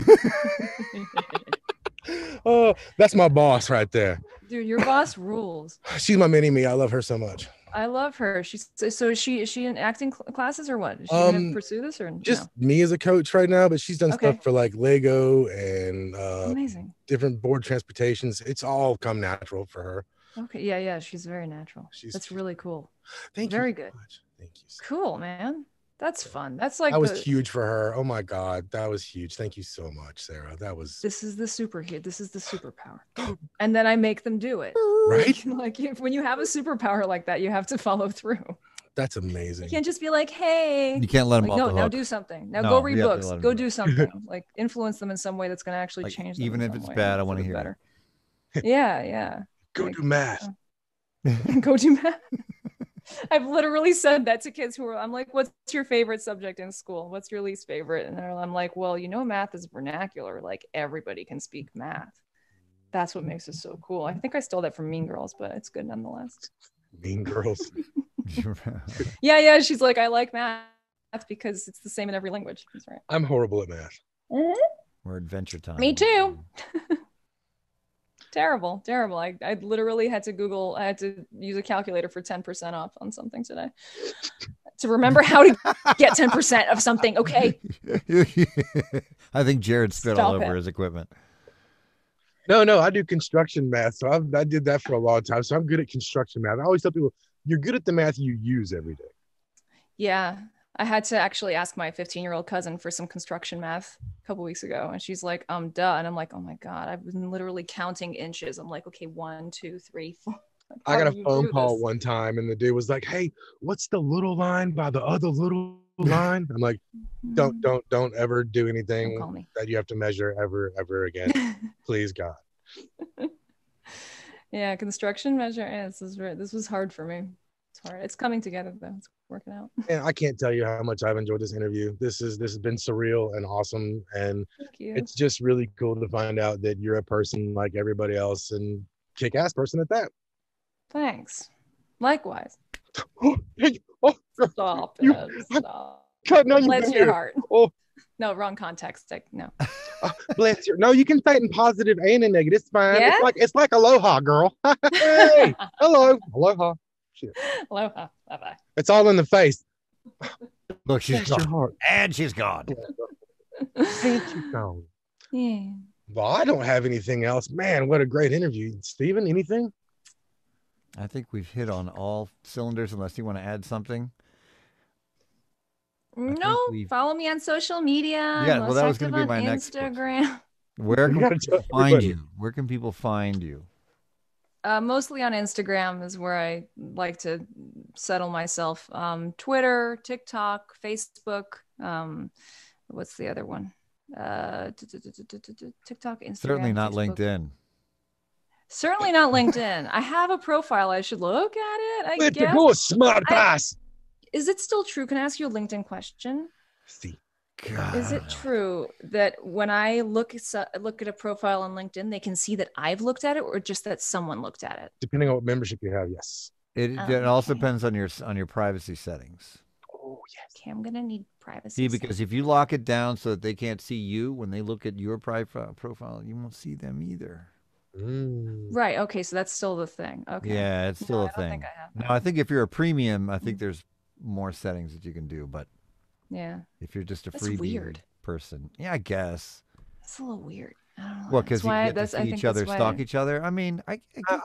Oh, that's my boss right there. Dude, your boss rules. She's my mini me. I love her so much. I love her. So is she in acting classes or what? Is she gonna pursue this or Just me as a coach right now, but she's done Okay. stuff for like Lego and no? Amazing. different board transportations. It's all come natural for her. Okay, yeah, she's very natural. That's really cool. Thank Very you. good. Much. Thank you. So Cool, man. That's fun. That's like that was huge for her. Oh my God, that was huge. Thank you so much, Sarah. That was This is the superpower. This is the superpower. And then I make them do it. right. Like when you have a superpower like that, you have to follow through. That's You amazing. can't just be like, "Hey, You can't let him like, off no, the now hook. do something. Now No, go read you have to books. let 'em Go do do something. Like influence them in some way that's going to actually Like, change them. even in if some it's way, bad, I for wanna the hear it. better. Yeah. Go Like, do math. Go do math. I've literally said that to kids I'm like, what's your favorite subject in school? What's your least favorite? And I'm like, well, math is vernacular. Like everybody can speak math. That's what makes it so cool. I think I stole that from Mean Girls, but it's good nonetheless. Mean Girls. Yeah. She's like, I like math because it's the same in every language. That's right. I'm horrible at math. Or Adventure Time. Me too. Terrible. I literally had to use a calculator for 10% off on something today to remember how to get 10% of something. Okay. I think Jared spit all over his equipment. No, I do construction math. So I did that for a long time. So I'm good at construction math. I always tell people, you're good at the math you use every day. Yeah. I had to actually ask my 15-year-old cousin for some construction math a couple weeks ago. And she's like, duh. And I'm like, oh my God, I've been literally counting inches. I'm like, okay, 1, 2, 3, 4. Like, I got a phone call one time and the dude was like, hey, what's the little line by the other little line? I'm like, don't ever do anything that you have to measure ever again. Please, God. Yeah, construction measure. This was hard for me. It's hard. It's coming together though. It's working out. And I can't tell you how much I've enjoyed this interview. This has been surreal and awesome, and it's just really cool to find out that you're a person like everybody else and kick-ass person at that. Thanks. Likewise. Stop it. Stop. Bless your heart. No, wrong context. No. Bless your. No, you can say it in positive and in negative. It's fine. Yeah? It's like aloha, girl. Hey, hello, aloha. Shit. Aloha. Bye-bye. It's all in the face. Look, she's gone. And she's gone. And she's gone. Yeah. Well, I don't have anything else. Man, what a great interview. Steven, anything? I think we've hit on all cylinders unless you want to add something. No, follow me on social media. Yeah, well, that was going to be my next Instagram. Where can people find you? Where can people find you? Mostly on Instagram is where I like to settle myself. Twitter, TikTok, Facebook. What's the other one? TikTok, Instagram. Certainly not Facebook. LinkedIn. Certainly not LinkedIn. I have a profile. I should look at it. I guess. Go smart ass. Is it still true? Can I ask you a LinkedIn question? See. God. Is it true that when I look at a profile on LinkedIn, they can see that I've looked at it, or just that someone looked at it? Depending on what membership you have, yes. It also depends on your privacy settings. Oh yes. Okay, I'm gonna need privacy. See, because if you lock it down so that they can't see you when they look at your profile, you won't see them either. Right. Okay. So that's still the thing. Okay. Yeah, it's still a thing. I don't think I have that. Now, I think if you're a premium, I think there's more settings that you can do, but. Yeah. If you're just a freebie person. Yeah, I guess. That's a little weird. I don't know. Well, because you get to see each other, stalk each other. I mean, I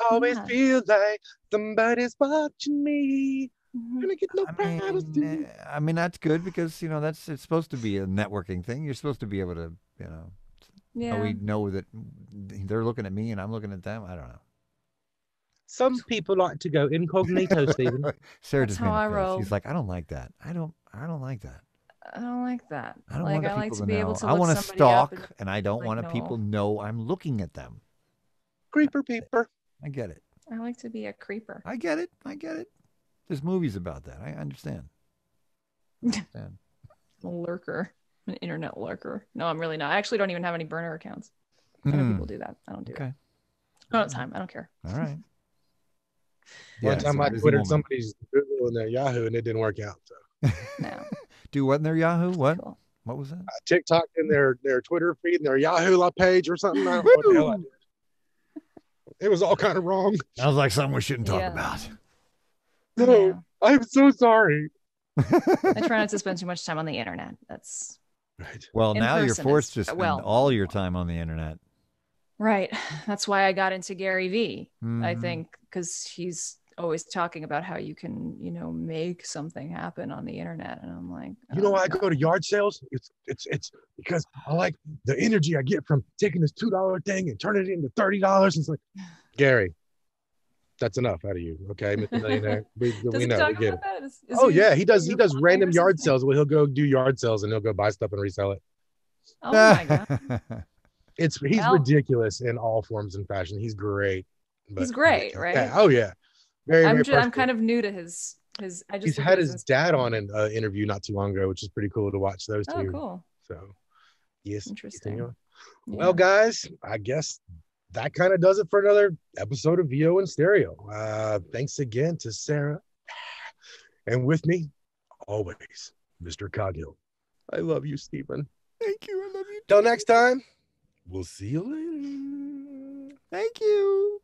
always feel like somebody's watching me. Gonna get no privacy. I mean, that's good because, it's supposed to be a networking thing. You're supposed to be able to, we know that they're looking at me and I'm looking at them. I don't know. Some people like to go incognito, Stephen. Sarah just made a face. She's like, I don't like that. I don't like that. I don't like that. I don't want people to be able to. I want to stalk, and I don't want people know I'm looking at them. Creeper peeper. I get it. I like to be a creeper. I get it. There's movies about that. I understand. A lurker, an internet lurker. No, I'm really not. I actually don't even have any burner accounts. Other people do that. I don't do it. I don't have time. I don't care. All right. One time I Twittered somebody's Google and their Yahoo, and it didn't work out. So. No. Do what in their Yahoo? What? Cool. What was that? TikTok in their Twitter feed and their Yahoo page or something. I don't know what the hell I did. It was all kind of wrong. Sounds like something we shouldn't talk about. No, I'm so sorry. I try not to spend too much time on the internet. That's right. Well, now you're forced to spend all your time on the internet. Right. That's why I got into Gary Vee. I think because he's always talking about how you can, make something happen on the internet, and I'm like, I go to yard sales. It's because I like the energy I get from taking this $2 thing and turning it into $30. It's like, Gary, that's enough out of you, okay, Mr. Millionaire. We know. We get it. He does random yard sales. Well, he'll go do yard sales and he'll go buy stuff and resell it. Oh my God. He's ridiculous in all forms and fashion. He's great. He's great, right? Yeah. Oh yeah. I'm kind of new to his. He's had his dad on an interview not too long ago, which is pretty cool to watch those two. Oh, cool. So, yes. Interesting. Yeah. Well, guys, I guess that kind of does it for another episode of VO in Stereo. Thanks again to Sarah. And with me, always, Mr. Coghill. I love you, Stephen. Thank you. I love you. Till next time, we'll see you later. Thank you.